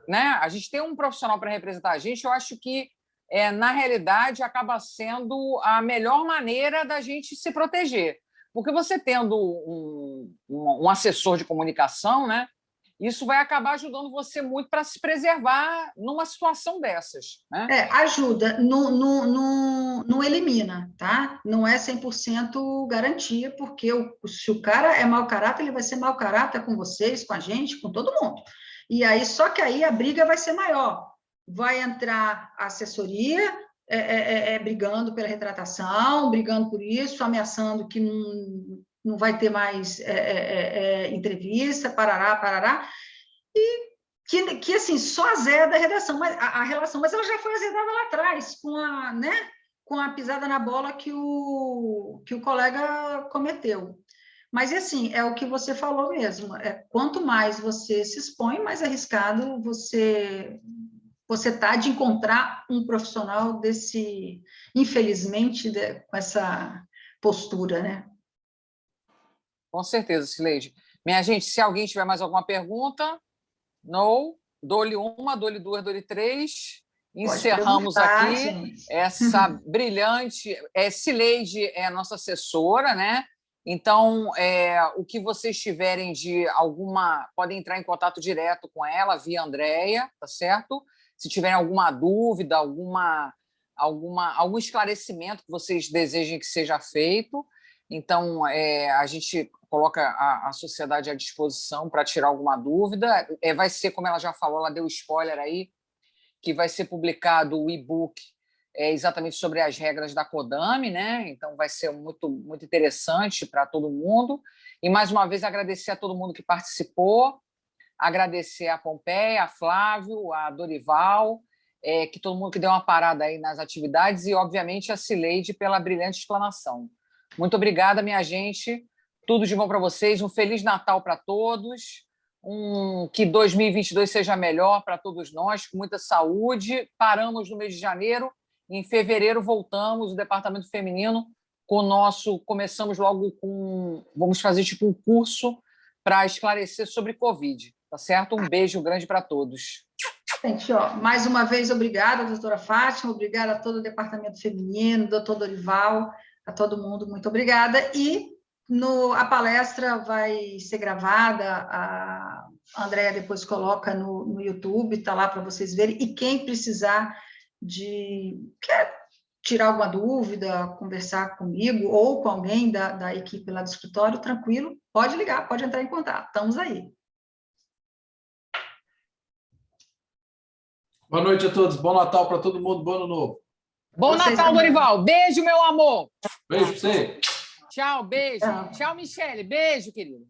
né? A gente tem um profissional para representar a gente, eu acho que, na realidade, acaba sendo a melhor maneira da gente se proteger. Porque você tendo um assessor de comunicação, né? Isso vai acabar ajudando você muito para se preservar numa situação dessas. Né? Ajuda, não elimina, tá? Não é 100% garantia, porque se o cara é mau caráter, ele vai ser mau caráter com vocês, com a gente, com todo mundo. E aí, só que aí a briga vai ser maior. Vai entrar a assessoria brigando pela retratação, brigando por isso, ameaçando que não vai ter mais entrevista, parará, e que assim, só azeda a redação, a relação, mas ela já foi azedada lá atrás, com a pisada na bola que o colega cometeu. Mas, assim, é o que você falou mesmo, quanto mais você se expõe, mais arriscado você está de encontrar um profissional desse, infelizmente, com essa postura, né? Com certeza, Cileide. Minha gente, se alguém tiver mais alguma pergunta, No. Dou-lhe 1, dou-lhe 2, dou-lhe 3. Pode Encerramos perguntar, aqui gente. essa brilhante... Cileide é a nossa assessora, né? Então, o que vocês tiverem de alguma... Podem entrar em contato direto com ela, via Andréia, tá certo? Se tiverem alguma dúvida, algum esclarecimento que vocês desejem que seja feito. Então, a gente coloca a sociedade à disposição para tirar alguma dúvida. Vai ser, como ela já falou, ela deu spoiler aí, que vai ser publicado o e-book exatamente sobre as regras da CODAME, né? Então, vai ser muito, muito interessante para todo mundo. E, mais uma vez, agradecer a todo mundo que participou, agradecer a Pompeia, a Flávio, a Dorival, que todo mundo que deu uma parada aí nas atividades e, obviamente, a Cileide pela brilhante explanação. Muito obrigada, minha gente. Tudo de bom para vocês. Um Feliz Natal para todos. Que 2022 seja melhor para todos nós, com muita saúde. Paramos no mês de janeiro. Em fevereiro voltamos, o Departamento Feminino, com o nosso... Começamos logo com... Vamos fazer tipo um curso para esclarecer sobre Covid, tá certo? Um beijo grande para todos. Gente, mais uma vez, obrigada, doutora Fátima, obrigada a todo o Departamento Feminino, doutor Dorival, a todo mundo, muito obrigada. E a palestra vai ser gravada, a Andréia depois coloca no YouTube, está lá para vocês verem, e quem precisar quer tirar alguma dúvida, conversar comigo ou com alguém da equipe lá do escritório, tranquilo, pode ligar, pode entrar em contato, estamos aí. Boa noite a todos, bom Natal para todo mundo, bom Ano Novo. Bom Natal, Dorival. Beijo, meu amor. Beijo para você. Tchau, beijo. Tchau, Michele. Beijo, querido.